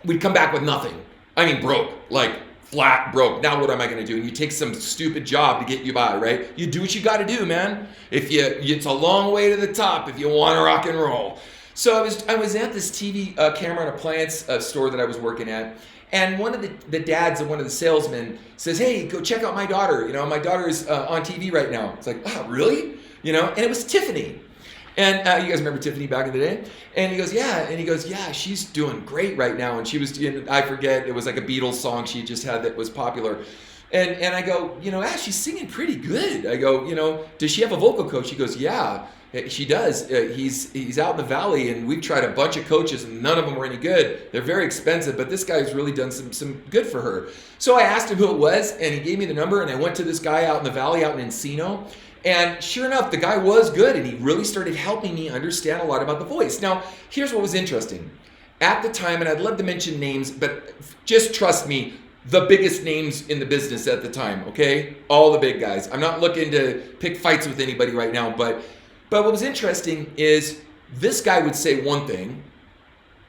we'd come back with nothing. I mean, broke, like flat broke. Now what am I going to do? And you take some stupid job to get you by, right? You do what you got to do, man. It's a long way to the top if you want to rock and roll. So I was at this TV camera and appliance store that I was working at. And one of the dads and one of the salesmen says, hey, go check out my daughter. My daughter is on TV right now. It's like, oh, really? And it was Tiffany. And you guys remember Tiffany back in the day? And he goes, yeah. And he goes, yeah, she's doing great right now. And she was, I forget, it was like a Beatles song she just had that was popular. And I go, she's singing pretty good. I go, does she have a vocal coach? He goes, yeah. She does. He's out in the valley, and we've tried a bunch of coaches, and none of them were any good. They're very expensive, but this guy's really done some good for her. So I asked him who it was, and he gave me the number, and I went to this guy out in the valley, out in Encino, and sure enough, the guy was good, and he really started helping me understand a lot about the voice. Now, here's what was interesting. at the time, and I'd love to mention names, but just trust me, the biggest names in the business at the time, okay? All the big guys. I'm not looking to pick fights with anybody right now, but what was interesting is this guy would say one thing,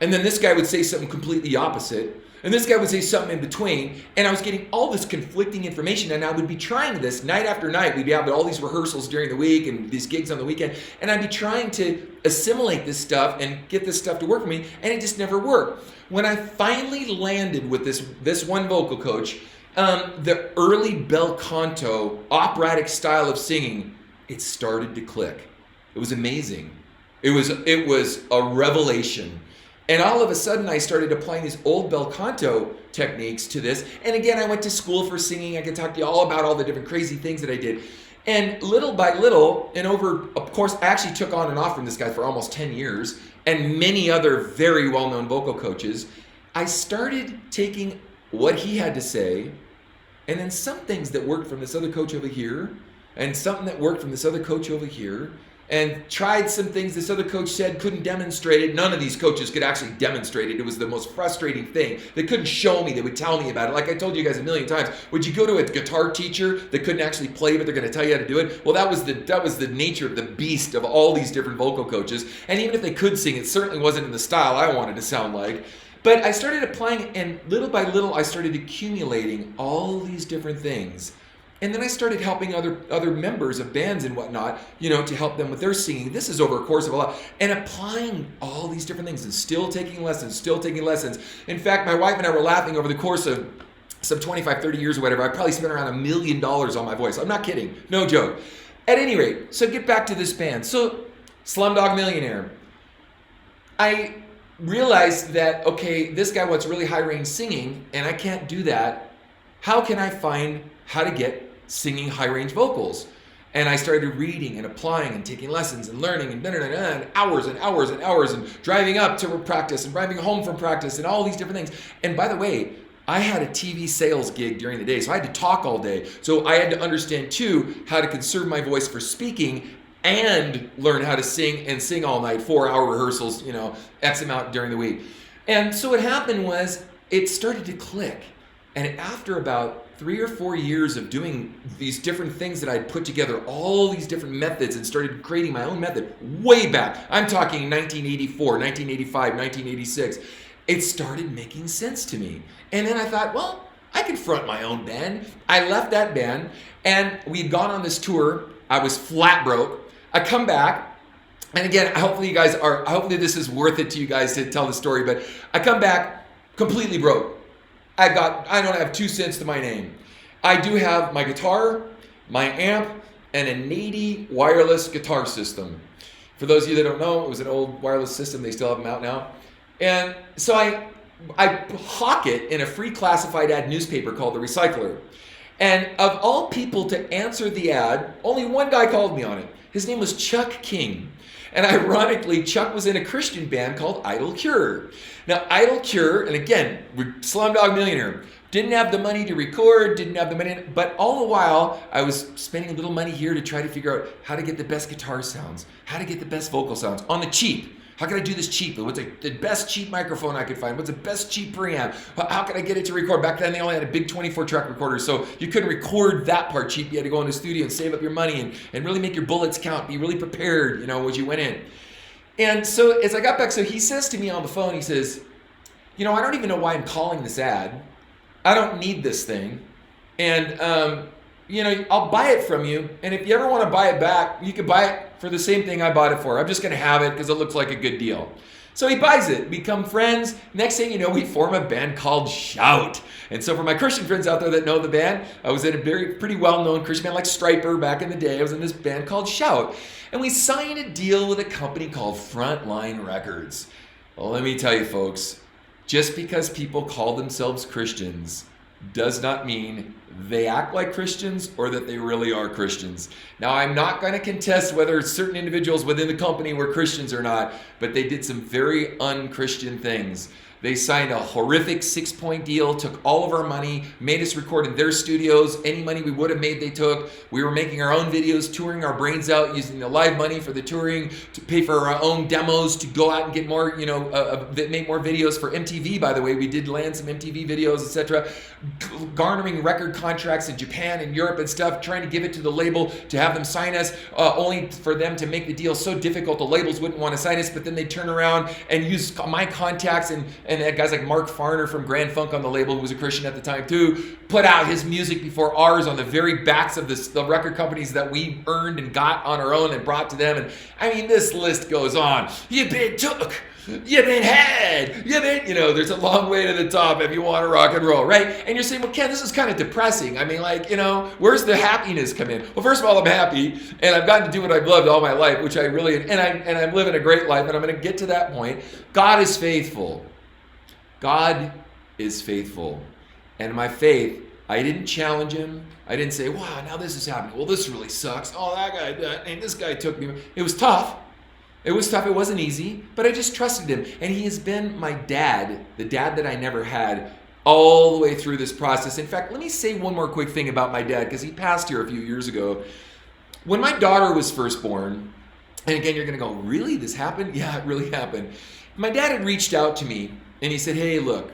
and then this guy would say something completely opposite, and this guy would say something in between, and I was getting all this conflicting information, and I would be trying this night after night. We'd be having all these rehearsals during the week and these gigs on the weekend, and I'd be trying to assimilate this stuff and get this stuff to work for me, and it just never worked. When I finally landed with this one vocal coach, the early bel canto operatic style of singing, it started to click. It was amazing. It was a revelation. And all of a sudden, I started applying these old bel canto techniques to this. And again, I went to school for singing. I could talk to you all about all the different crazy things that I did. And little by little, and over, of course, I actually took on and off from this guy for almost 10 years, and many other very well-known vocal coaches. I started taking what he had to say, and then some things that worked from this other coach over here, and something that worked from this other coach over here, and tried some things this other coach said, couldn't demonstrate it. None of these coaches could actually demonstrate it. It was the most frustrating thing. They couldn't show me. They would tell me about it. Like I told you guys a million times, would you go to a guitar teacher that couldn't actually play, but they're going to tell you how to do it? Well, that was the nature of the beast of all these different vocal coaches. And even if they could sing, it certainly wasn't in the style I wanted to sound like. But I started applying, and little by little, I started accumulating all these different things. And then I started helping other members of bands and whatnot, to help them with their singing. This is over a course of a lot. And applying all these different things and still taking lessons. In fact, my wife and I were laughing over the course of some 25, 30 years or whatever. I probably spent around $1 million on my voice. I'm not kidding. No joke. At any rate, so get back to this band. So Slumdog Millionaire. I realized that, okay, this guy wants really high range singing, and I can't do that. How can I find how to get singing high range vocals? And I started reading and applying and taking lessons and learning and hours and hours and hours and driving up to practice and driving home from practice and all these different things. And by the way, I had a TV sales gig during the day, so I had to talk all day. So I had to understand too how to conserve my voice for speaking and learn how to sing and sing all night, 4-hour rehearsals, X amount during the week. And so what happened was it started to click. And after about 3 or 4 years of doing these different things that I'd put together, all these different methods, and started creating my own method way back, I'm talking 1984, 1985, 1986, it started making sense to me. And then I thought, well, I can front my own band. I left that band, and we'd gone on this tour. I was flat broke. I come back, and again, hopefully this is worth it to you guys to tell the story, but I come back completely broke. I don't have 2 cents to my name. I do have my guitar, my amp, and a Nady wireless guitar system. For those of you that don't know, it was an old wireless system. They still have them out now. And so I hawk it in a free classified ad newspaper called The Recycler. And of all people to answer the ad, only one guy called me on it. His name was Chuck King. And ironically, Chuck was in a Christian band called Idle Cure. Now, Idle Cure, and again, Slumdog Millionaire, didn't have the money to record, didn't have the money, but all the while, I was spending a little money here to try to figure out how to get the best guitar sounds, how to get the best vocal sounds on the cheap. How can I do this cheaply? What's the best cheap microphone I could find? What's the best cheap preamp? How can I get it to record? Back then, they only had a big 24-track recorder, so you couldn't record that part cheap. You had to go in the studio and save up your money and really make your bullets count. Be really prepared, as you went in. And so as I got back, so he says to me on the phone, he says, I don't even know why I'm calling this ad. I don't need this thing. And, I'll buy it from you. And if you ever want to buy it back, you can buy it for the same thing I bought it for. I'm just going to have it because it looks like a good deal. So he buys it. We become friends. Next thing you know, we form a band called Shout. And so for my Christian friends out there that know the band, I was in a pretty well-known Christian band like Striper back in the day. I was in this band called Shout. And we signed a deal with a company called Frontline Records. Well, let me tell you, folks, just because people call themselves Christians does not mean they act like Christians or that they really are Christians. Now, I'm not going to contest whether certain individuals within the company were Christians or not, but they did some very un-Christian things. They signed a horrific 6-point deal, took all of our money, made us record in their studios. Any money we would have made, they took. We were making our own videos, touring our brains out, using the live money for the touring to pay for our own demos, to go out and get more, make more videos for MTV, by the way. We did land some MTV videos, etc. Garnering record contracts in Japan and Europe and stuff, trying to give it to the label to have them sign us, only for them to make the deal so difficult the labels wouldn't want to sign us, but then they'd turn around and use my contacts and guys like Mark Farner from Grand Funk on the label, who was a Christian at the time too, put out his music before ours on the very backs of the record companies that we earned and got on our own and brought to them. And I mean, this list goes on. You've been took, you've been had, you've been, there's a long way to the top if you want to rock and roll, right? And you're saying, well, Ken, this is kind of depressing. I mean, where's the happiness come in? Well, first of all, I'm happy, and I've gotten to do what I've loved all my life, which I really, and I'm living a great life, and I'm going to get to that point. God is faithful. God is faithful. And my faith, I didn't challenge him. I didn't say, wow, now this is happening. Well, this really sucks. Oh, that guy, and this guy took me. It was tough. It was tough. It wasn't easy, but I just trusted him. And he has been my dad, the dad that I never had, all the way through this process. In fact, let me say one more quick thing about my dad, because he passed here a few years ago. When my daughter was first born, and again, you're going to go, really? This happened? Yeah, it really happened. My dad had reached out to me, and he said, hey, look,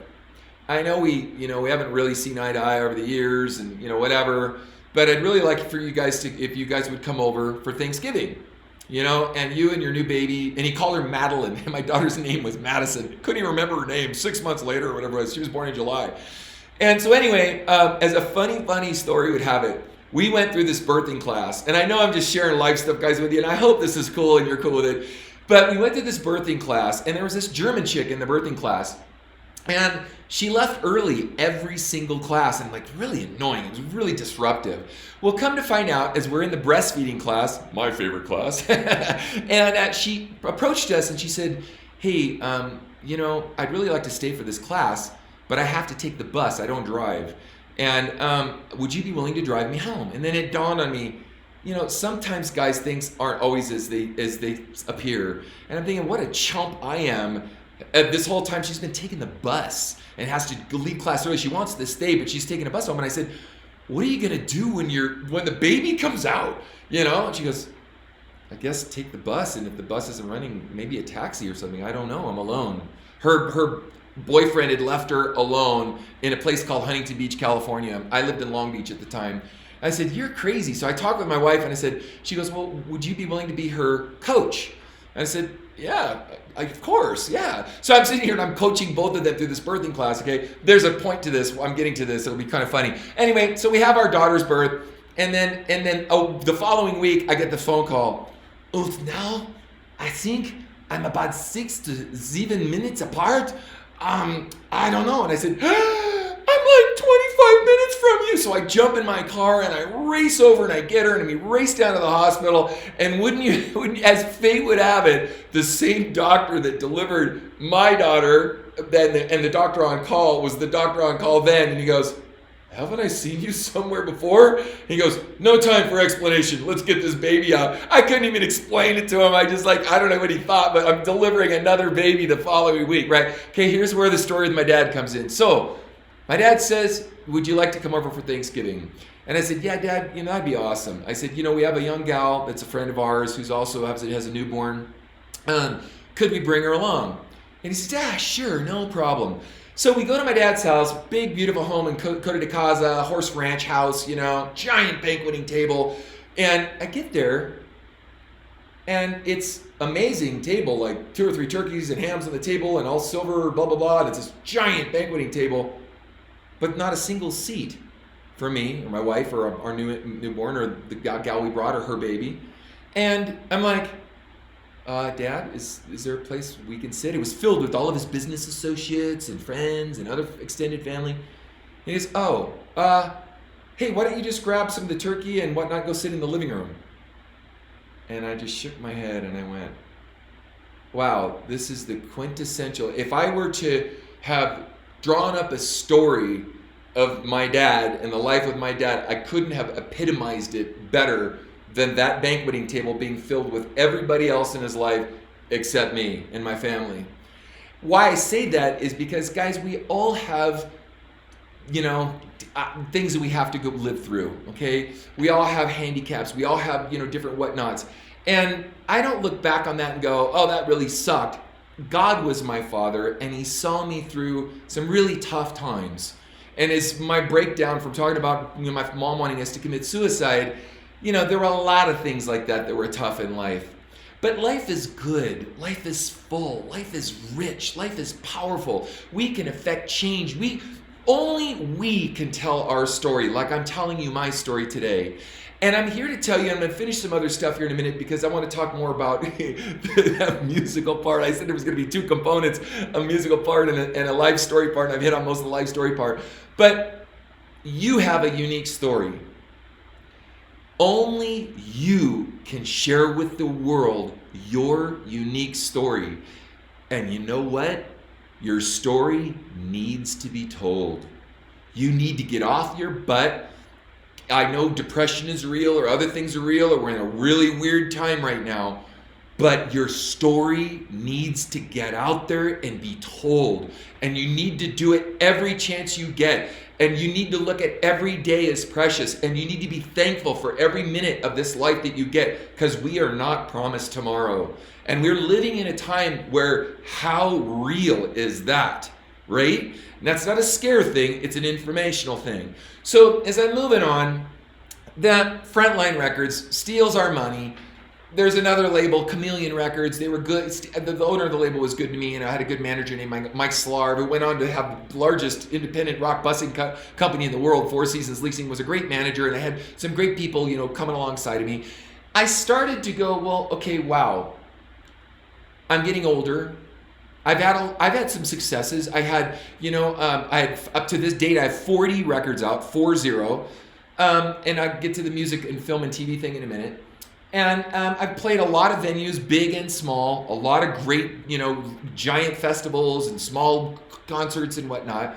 I know we haven't really seen eye to eye over the years and, whatever, but I'd really like for you guys if you guys would come over for Thanksgiving, and you and your new baby, and he called her Madeline, and my daughter's name was Madison. Couldn't even remember her name 6 months later or whatever it was. She was born in July. And so anyway, as a funny story would have it, we went through this birthing class, and I know I'm just sharing life stuff, guys, with you, and I hope this is cool and you're cool with it. But we went to this birthing class, and there was this German chick in the birthing class, and she left early every single class, and really annoying. It was really disruptive. Well, come to find out, as we're in the breastfeeding class, my favorite class, and she approached us and she said, hey, I'd really like to stay for this class, but I have to take the bus. I don't drive. And would you be willing to drive me home? And then it dawned on me, sometimes guys' things aren't always as they appear. And I'm thinking, what a chump I am. This whole time she's been taking the bus and has to leave class early. She wants to stay, but she's taking a bus home. And I said, what are you gonna do when the baby comes out? And she goes, I guess take the bus, and if the bus isn't running, maybe a taxi or something. I don't know. I'm alone. Her boyfriend had left her alone in a place called Huntington Beach, California. I lived in Long Beach at the time. I said, you're crazy. So I talked with my wife, and I said, she goes, well, would you be willing to be her coach? And I said, yeah, of course, yeah. So I'm sitting here and I'm coaching both of them through this birthing class, okay? There's a point to this. I'm getting to this. It'll be kind of funny. Anyway, so we have our daughter's birth, and then the following week, I get the phone call. Oh, now I think I'm about 6 to 7 minutes apart. I don't know. And I said, I'm like 25 minutes from you. So I jump in my car and I race over and I get her and we race down to the hospital. And as fate would have it, the same doctor that delivered my daughter and the doctor on call was the doctor on call then. And he goes, haven't I seen you somewhere before? He goes, no time for explanation. Let's get this baby out. I couldn't even explain it to him. I don't know what he thought, but I'm delivering another baby the following week, right? Okay, here's where the story with my dad comes in. So my dad says, would you like to come over for Thanksgiving? And I said, yeah, Dad, that'd be awesome. I said, we have a young gal that's a friend of ours who's also has a newborn. Could we bring her along? And he says, yeah, sure, no problem. So we go to my dad's house, big, beautiful home in Costa de Casa, horse ranch house, giant banqueting table. And I get there, and it's amazing table, like 2 or 3 turkeys and hams on the table and all silver, blah, blah, blah. And it's this giant banqueting table, but not a single seat for me or my wife or our newborn or the gal we brought or her baby. And I'm like, Dad, is there a place we can sit? It was filled with all of his business associates and friends and other extended family. And he goes, hey, why don't you just grab some of the turkey and whatnot, go sit in the living room? And I just shook my head and I went, wow, this is the quintessential. If I were to have drawn up a story of my dad and the life of my dad, I couldn't have epitomized it better than that banqueting table being filled with everybody else in his life except me and my family. why I say that is because, guys, we all have, things that we have to go live through, okay? We all have handicaps. We all have, different whatnots. And I don't look back on that and go, oh, that really sucked. God was my father, and he saw me through some really tough times. And as my breakdown from talking about, my mom wanting us to commit suicide, there were a lot of things like that were tough in life. But life is good. Life is full. Life is rich. Life is powerful. We can affect change. Only we can tell our story, like I'm telling you my story today. And I'm here to tell you, I'm going to finish some other stuff here in a minute because I want to talk more about that musical part. I said there was going to be two components, a musical part and a life story part, and I've hit on most of the life story part. But you have a unique story. Only you can share with the world your unique story. And you know what? Your story needs to be told. You need to get off your butt. I know depression is real or other things are real or we're in a really weird time right now, but your story needs to get out there and be told. And you need to do it every chance you get. And you need to look at every day as precious. And you need to be thankful for every minute of this life that you get, because we are not promised tomorrow. And we're living in a time where how real is that, right? And that's not a scare thing, it's an informational thing. So as I'm moving on, that Frontline Records steals our money. There's another label, Chameleon Records. They were good. The owner of the label was good to me, and I had a good manager named Mike Slarv, who went on to have the largest independent rock busing company in the world, Four Seasons Leasing. Was a great manager, and I had some great people, coming alongside of me. I started to go, well, okay, wow. I'm getting older. I've had some successes. I had, I had up to this date, I have 40 records out, 40. And I'll get to the music and film and TV thing in a minute. And I've played a lot of venues, big and small, a lot of great, giant festivals and small concerts and whatnot.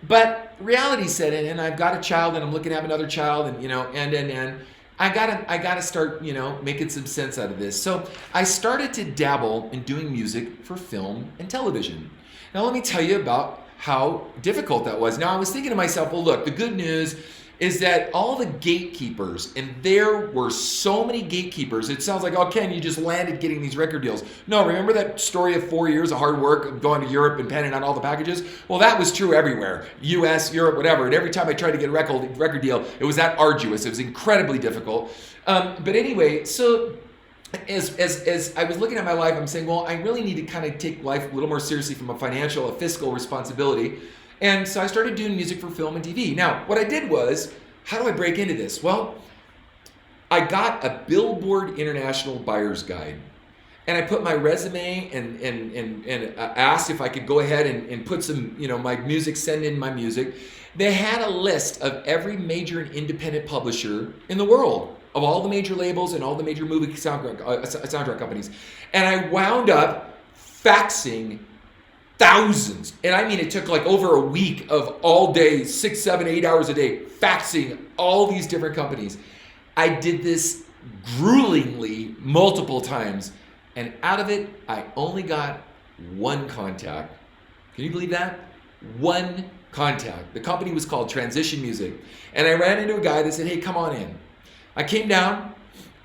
But reality set in, and I've got a child, and I'm looking to have another child, and I gotta start, making some sense out of this. So I started to dabble in doing music for film and television. Now let me tell you about how difficult that was. Now I was thinking to myself, well, look, the good news is that all the gatekeepers, and there were so many gatekeepers. It sounds like, oh, Ken, you just landed getting these record deals. No, remember that story of 4 years of hard work of going to Europe and penning out all the packages? Well, that was true everywhere. US, Europe, whatever. And every time I tried to get a record deal, it was that arduous. It was incredibly difficult. But anyway, so as I was looking at my life, I'm saying, well, I really need to kind of take life a little more seriously from a fiscal responsibility. And so I started doing music for film and TV. Now, what I did was, how do I break into this? Well, I got a Billboard International Buyer's Guide. And I put my resume and asked if I could go ahead and put some, my music, send in my music. They had a list of every major and independent publisher in the world, of all the major labels and all the major movie soundtrack companies. And I wound up faxing thousands, and I mean it took like over a week of all day, 6, 7, 8 hours a day, faxing all these different companies. I did this gruelingly multiple times, and out of it, I only got one contact. Can you believe that? One contact. The company was called Transition Music, and I ran into a guy that said, hey, come on in. I came down.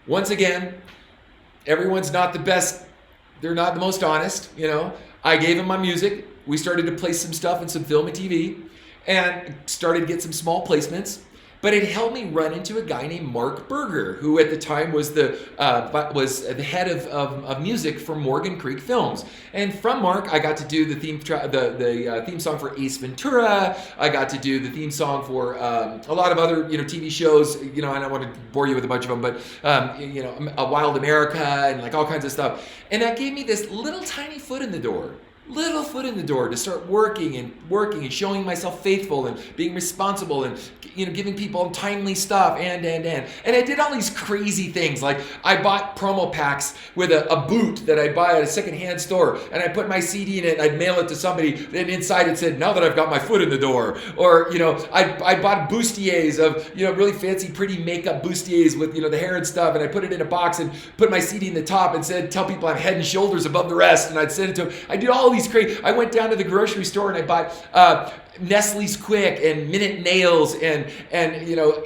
Once again, everyone's not the best. They're not the most honest, I gave him my music. We started to play some stuff in some film and TV and started to get some small placements. But it helped me run into a guy named Mark Berger, who at the time was the head of music for Morgan Creek Films. And from Mark, I got to do the theme song for Ace Ventura. I got to do the theme song for a lot of other TV shows. I don't want to bore you with a bunch of them, but A Wild America and like all kinds of stuff. And that gave me this little tiny foot in the door. To start working and showing myself faithful and being responsible and giving people timely stuff and I did all these crazy things, like I bought promo packs with a boot that I'd buy at a secondhand store, and I put my CD in it and I'd mail it to somebody, and inside it said, now that I've got my foot in the door. Or I bought bustiers of really fancy pretty makeup bustiers with the hair and stuff, and I put it in a box and put my CD in the top and said, tell people I'm head and shoulders above the rest, and I'd send it to them. I did all these crazy. I went down to the grocery store and I bought Nestle's Quick and Minute Nails and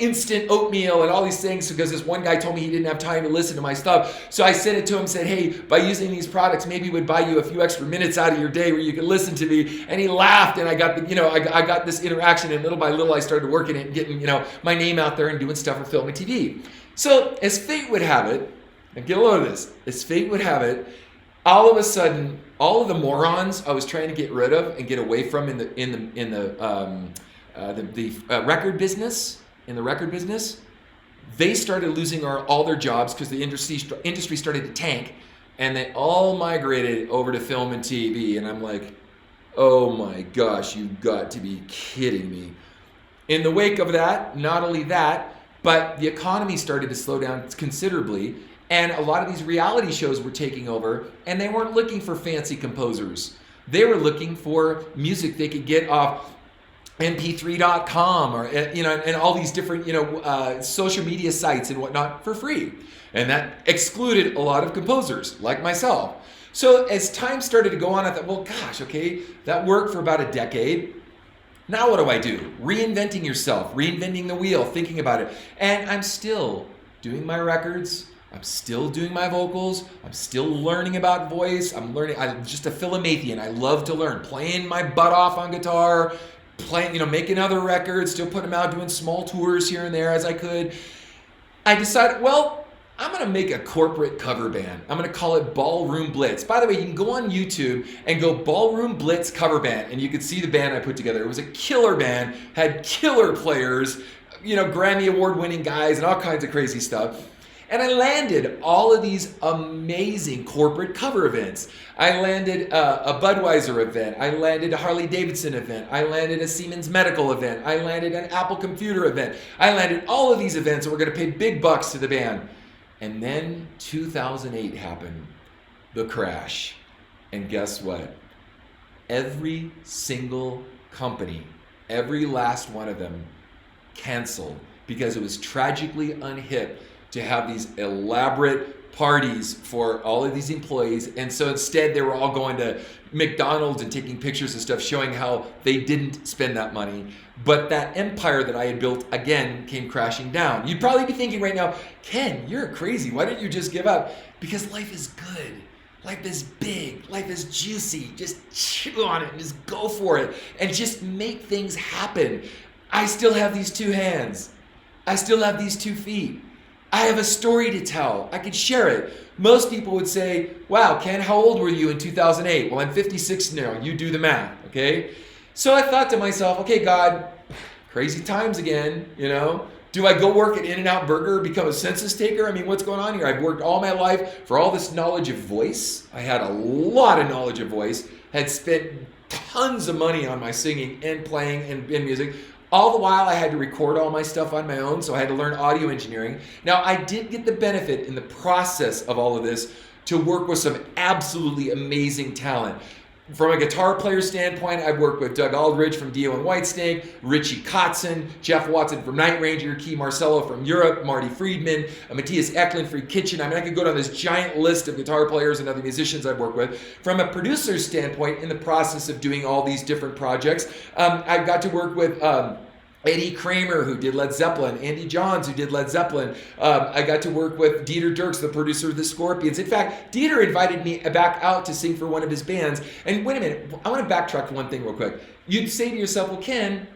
instant oatmeal and all these things because this one guy told me he didn't have time to listen to my stuff. So I sent it to him and said, hey, by using these products, maybe it would buy you a few extra minutes out of your day where you can listen to me. And he laughed, and I got I got this interaction, and little by little I started working it and getting my name out there and doing stuff for film and TV. So as fate would have it, and get a load of this, as fate would have it, all of a sudden, all of the morons I was trying to get rid of and get away from in the record business, they started losing all their jobs because the industry started to tank, and they all migrated over to film and TV. And I'm like, oh my gosh, you've got to be kidding me. In the wake of that, not only that, but the economy started to slow down considerably. And a lot of these reality shows were taking over, and they weren't looking for fancy composers. They were looking for music they could get off mp3.com or and all these different social media sites and whatnot for free. And that excluded a lot of composers like myself. So as time started to go on, I thought, well, gosh, okay, that worked for about a decade. Now what do I do? Reinventing yourself, reinventing the wheel, thinking about it. And I'm still doing my records. I'm still doing my vocals. I'm still learning about voice. I'm just a Philomathian. I love to learn. Playing my butt off on guitar, making other records, still putting them out, doing small tours here and there as I could. I decided, well, I'm going to make a corporate cover band. I'm going to call it Ballroom Blitz. By the way, you can go on YouTube and go Ballroom Blitz cover band, and you can see the band I put together. It was a killer band, had killer players, Grammy Award winning guys and all kinds of crazy stuff. And I landed all of these amazing corporate cover events. I landed a Budweiser event. I landed a Harley Davidson event. I landed a Siemens Medical event. I landed an Apple Computer event. I landed all of these events, and we're going to pay big bucks to the band. And then 2008 happened, the crash. And guess what? Every single company, every last one of them, canceled because it was tragically unhip to have these elaborate parties for all of these employees. And so instead they were all going to McDonald's and taking pictures and stuff showing how they didn't spend that money. But that empire that I had built, again, came crashing down. You'd probably be thinking right now, Ken, you're crazy. Why don't you just give up? Because life is good. Life is big. Life is juicy. Just chew on it and just go for it and just make things happen. I still have these two hands. I still have these 2 feet. I have a story to tell. I can share it. Most people would say, wow, Ken, how old were you in 2008? Well, I'm 56 now. You do the math, okay? So I thought to myself, okay, God, crazy times again, Do I go work at In-N-Out Burger, become a census taker? I mean, what's going on here? I've worked all my life for all this knowledge of voice. I had a lot of knowledge of voice, had spent tons of money on my singing and playing and music. All the while, I had to record all my stuff on my own, so I had to learn audio engineering. Now, I did get the benefit in the process of all of this to work with some absolutely amazing talent. From a guitar player standpoint, I've worked with Doug Aldridge from Dio and Whitesnake, Richie Kotzen, Jeff Watson from Night Ranger, Key Marcello from Europe, Marty Friedman, Matthias Eklund, Free Kitchen. I mean, I could go down this giant list of guitar players and other musicians I've worked with. From a producer's standpoint, in the process of doing all these different projects, I've got to work with Eddie Kramer, who did Led Zeppelin, Andy Johns, who did Led Zeppelin. I got to work with Dieter Dierks, the producer of the Scorpions. In fact, Dieter invited me back out to sing for one of his bands. And wait a minute, I want to backtrack one thing real quick. You'd say to yourself, well, Ken,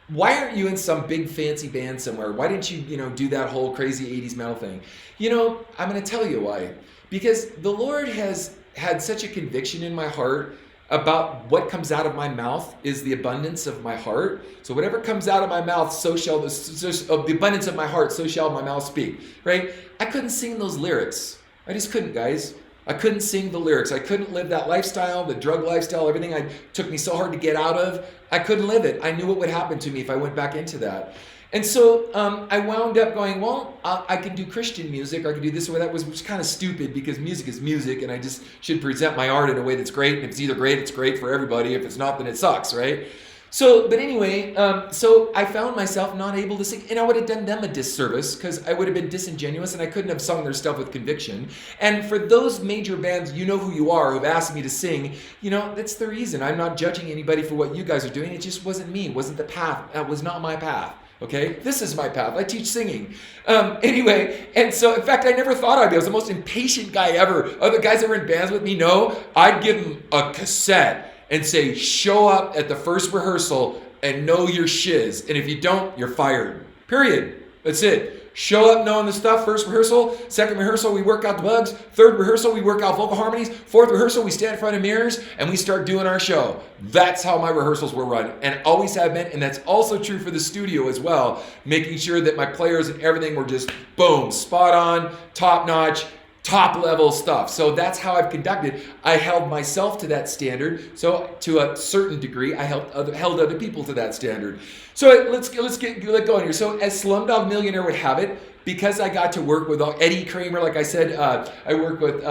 why aren't you in some big fancy band somewhere? Why didn't you, do that whole crazy 80s metal thing? I'm going to tell you why. Because the Lord has had such a conviction in my heart about what comes out of my mouth is the abundance of my heart. So whatever comes out of my mouth, so shall the abundance of my heart, so shall my mouth speak, right? I couldn't sing those lyrics. I just couldn't, guys. I couldn't sing the lyrics. I couldn't live that lifestyle, the drug lifestyle, everything took me so hard to get out of. I couldn't live it. I knew what would happen to me if I went back into that. And so I wound up going, well, I can do Christian music, or I can do this or that, which was kind of stupid because music is music, and I just should present my art in a way that's great. And if it's either great, it's great for everybody. If it's not, then it sucks, right? So, but anyway, so I found myself not able to sing, and I would have done them a disservice because I would have been disingenuous and I couldn't have sung their stuff with conviction. And for those major bands, you know who you are, who've asked me to sing, you know, that's the reason. I'm not judging anybody for what you guys are doing. It just wasn't me. It wasn't the path. That was not my path. Okay, this is my path. I teach singing. Anyway, and so in fact, I never thought I'd be. I was the most impatient guy ever. Other guys that were in bands with me know I'd give them a cassette and say, show up at the first rehearsal and know your shiz. And if you don't, you're fired. Period. That's it. Show up knowing the stuff. First rehearsal. Second rehearsal, we work out the bugs. Third rehearsal, we work out vocal harmonies. Fourth rehearsal, we stand in front of mirrors and we start doing our show. That's how my rehearsals were run, and always have been. And that's also true for the studio as well. Making sure that my players and everything were just boom, spot on, top notch, top level stuff. So that's how I've conducted. I held myself to that standard. So to a certain degree, I held other people to that standard. So let's get going here. So as Slumdog Millionaire would have it, because I got to work with Eddie Kramer, like I said, I worked with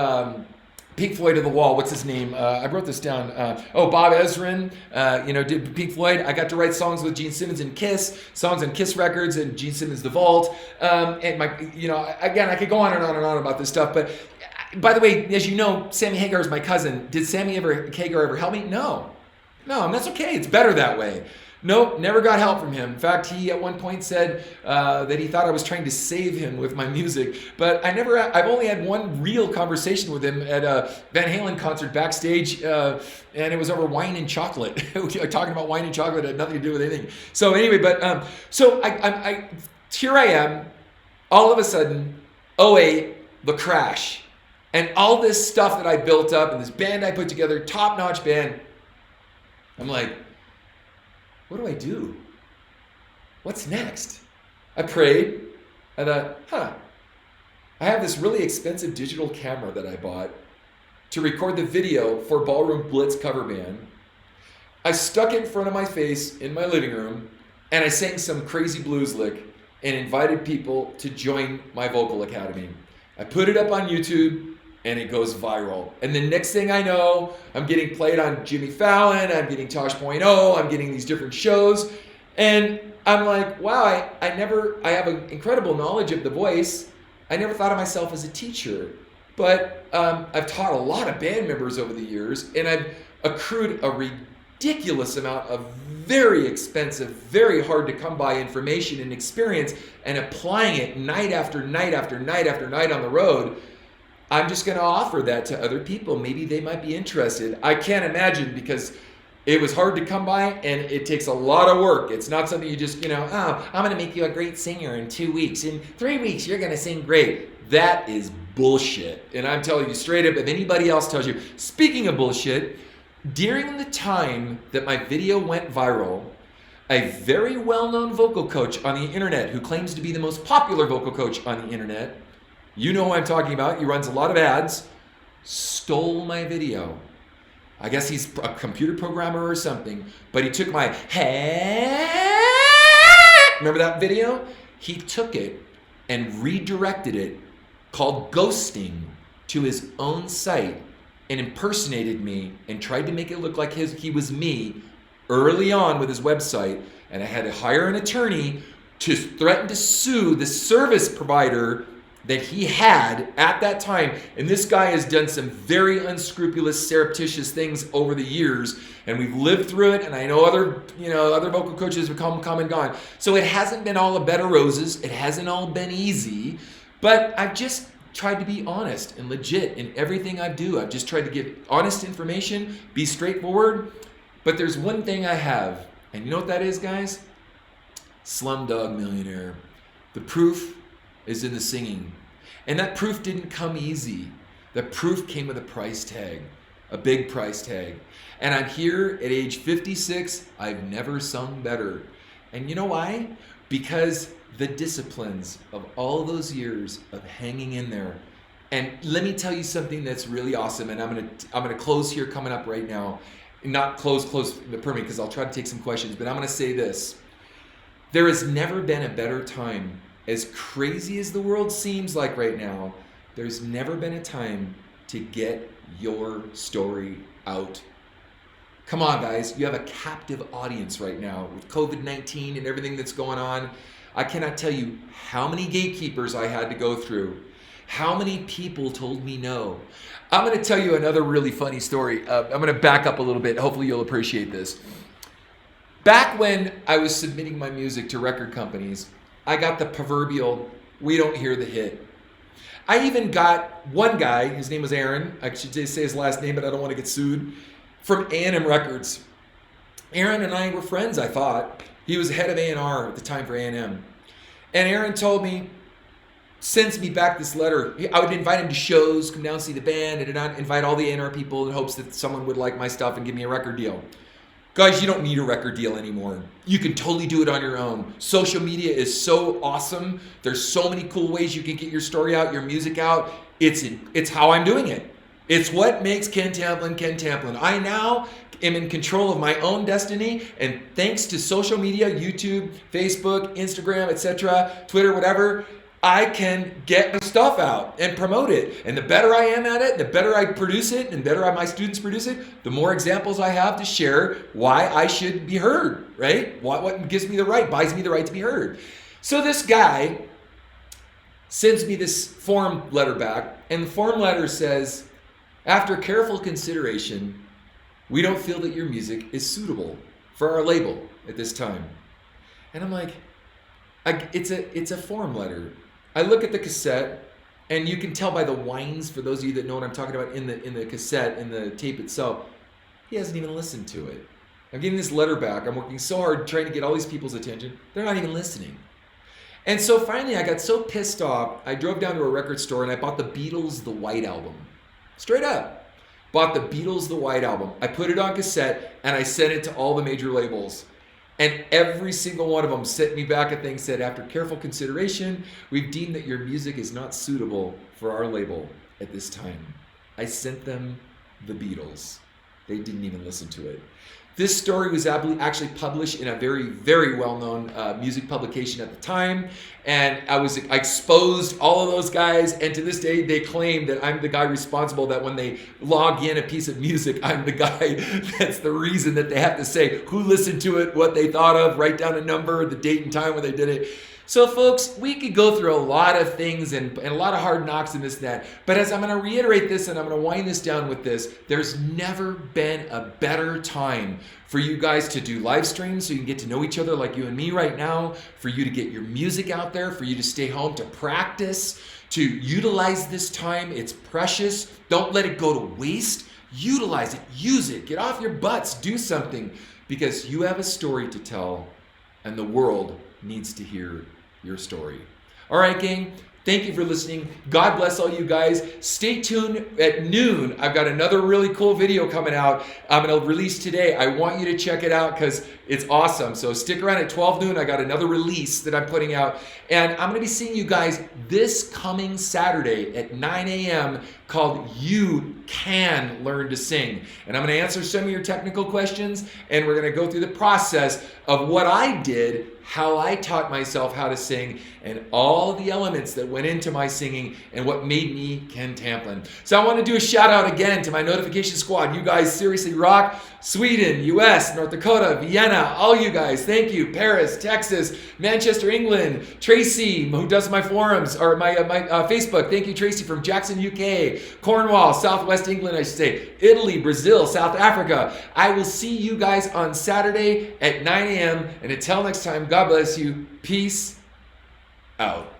Pink Floyd of the Wall. What's his name? I wrote this down. Bob Ezrin. Did Pink Floyd. I got to write songs with Gene Simmons and Kiss, songs on Kiss Records and Gene Simmons' The Vault. And again, I could go on and on and on about this stuff. But by the way, as you know, Sammy Hagar is my cousin. Did Sammy Hagar ever help me? No, and that's okay. It's better that way. Nope, never got help from him. In fact, he at one point said that he thought I was trying to save him with my music. But I've only had one real conversation with him at a Van Halen concert backstage, and it was over wine and chocolate. Talking about wine and chocolate had nothing to do with anything. So anyway, but here I am, all of a sudden, 2008, the crash. And all this stuff that I built up and this band I put together, top-notch band, I'm like, what do I do? What's next? I prayed. I thought, I have this really expensive digital camera that I bought to record the video for Ballroom Blitz cover band. I stuck it in front of my face in my living room, and I sang some crazy blues lick and invited people to join my vocal academy. I put it up on YouTube, and it goes viral. And the next thing I know, I'm getting played on Jimmy Fallon, I'm getting Tosh.0, I'm getting these different shows. And I'm like, wow, I have an incredible knowledge of the voice. I never thought of myself as a teacher. But I've taught a lot of band members over the years, and I've accrued a ridiculous amount of very expensive, very hard to come by information and experience, and applying it night after night after night after night on the road. I'm just going to offer that to other people. Maybe they might be interested. I can't imagine, because it was hard to come by and it takes a lot of work. It's not something you just, I'm going to make you a great singer in 2 weeks. In 3 weeks, you're going to sing great. That is bullshit. And I'm telling you straight up, if anybody else tells you, speaking of bullshit, during the time that my video went viral, a very well-known vocal coach on the internet who claims to be the most popular vocal coach on the internet, you know who I'm talking about, he runs a lot of ads, stole my video. I guess he's a computer programmer or something, but he took my remember that video? He took it and redirected it, called ghosting, to his own site, and impersonated me and tried to make it look like he was me early on with his website. And I had to hire an attorney to threaten to sue the service provider that he had at that time. And this guy has done some very unscrupulous, surreptitious things over the years, and we've lived through it. And I know other vocal coaches have come and gone. So it hasn't been all a bed of roses. It hasn't all been easy, but I've just tried to be honest and legit in everything I do. I've just tried to give honest information, be straightforward. But there's one thing I have, and you know what that is, guys? Slumdog Millionaire. The proof is in the singing. And that proof didn't come easy. The proof came with a price tag, a big price tag. And I'm here at age 56. I've never sung better. And you know why? Because the disciplines of all those years of hanging in there. And let me tell you something that's really awesome. And I'm gonna close here coming up right now. Not close permanently, because I'll try to take some questions. But I'm gonna say this. There has never been a better time. As crazy as the world seems like right now, there's never been a time to get your story out. Come on, guys. You have a captive audience right now with COVID-19 and everything that's going on. I cannot tell you how many gatekeepers I had to go through. How many people told me no. I'm going to tell you another really funny story. I'm going to back up a little bit. Hopefully you'll appreciate this. Back when I was submitting my music to record companies, I got the proverbial, we don't hear the hit. I even got one guy, his name was Aaron. I should say his last name, but I don't want to get sued. From A&M Records. Aaron and I were friends, I thought. He was head of A&R at the time for A&M. And Aaron told me, sends me back this letter. I would invite him to shows, come down, see the band, and I'd invite all the A&R people in hopes that someone would like my stuff and give me a record deal. Guys, you don't need a record deal anymore. You can totally do it on your own. Social media is so awesome. There's so many cool ways you can get your story out, your music out. It's how I'm doing it. It's what makes Ken Tamplin Ken Tamplin. I now am in control of my own destiny, and thanks to social media, YouTube, Facebook, Instagram, etc., Twitter, whatever, I can get my stuff out and promote it. And the better I am at it, the better I produce it, and the better my students produce it, the more examples I have to share why I should be heard, right? What gives me the right, buys me the right to be heard. So this guy sends me this form letter back, and the form letter says, after careful consideration, we don't feel that your music is suitable for our label at this time. And I'm like, it's a form letter. I look at the cassette, and you can tell by the whines, for those of you that know what I'm talking about, in the cassette, in the tape itself, he hasn't even listened to it. I'm getting this letter back. I'm working so hard trying to get all these people's attention. They're not even listening. And so finally, I got so pissed off, I drove down to a record store and I bought the Beatles' The White Album. Straight up. Bought the Beatles' The White Album. I put it on cassette and I sent it to all the major labels. And every single one of them sent me back a thing, said, after careful consideration, we've deemed that your music is not suitable for our label at this time. I sent them the Beatles. They didn't even listen to it. This story was actually published in a very, very well-known music publication at the time. And I exposed all of those guys. And to this day, they claim that I'm the guy responsible, that when they log in a piece of music, I'm the guy that's the reason that they have to say who listened to it, what they thought of, write down a number, the date and time when they did it. So folks, we could go through a lot of things and a lot of hard knocks and this and that. But as I'm going to reiterate this and I'm going to wind this down with this, there's never been a better time for you guys to do live streams so you can get to know each other like you and me right now, for you to get your music out there, for you to stay home to practice, to utilize this time. It's precious. Don't let it go to waste. Utilize it. Use it. Get off your butts. Do something, because you have a story to tell and the world needs to hear your story. All right, gang. Thank you for listening. God bless all you guys. Stay tuned at noon. I've got another really cool video coming out. I'm going to release today. I want you to check it out because it's awesome. So stick around at 12 noon. I got another release that I'm putting out. And I'm going to be seeing you guys this coming Saturday at 9 a.m. called You Can Learn to Sing. And I'm going to answer some of your technical questions. And we're going to go through the process of what I did, how I taught myself how to sing, and all the elements that went into my singing and what made me Ken Tamplin. So I want to do a shout out again to my notification squad. You guys seriously rock. Sweden, US, North Dakota, Vienna, all you guys, thank you. Paris, Texas, Manchester, England, Tracy, who does my forums, or my Facebook, thank you Tracy, from Jackson, UK, Cornwall, Southwest England, I should say, Italy, Brazil, South Africa. I will see you guys on Saturday at 9 a.m. And until next time, God bless you. Peace out.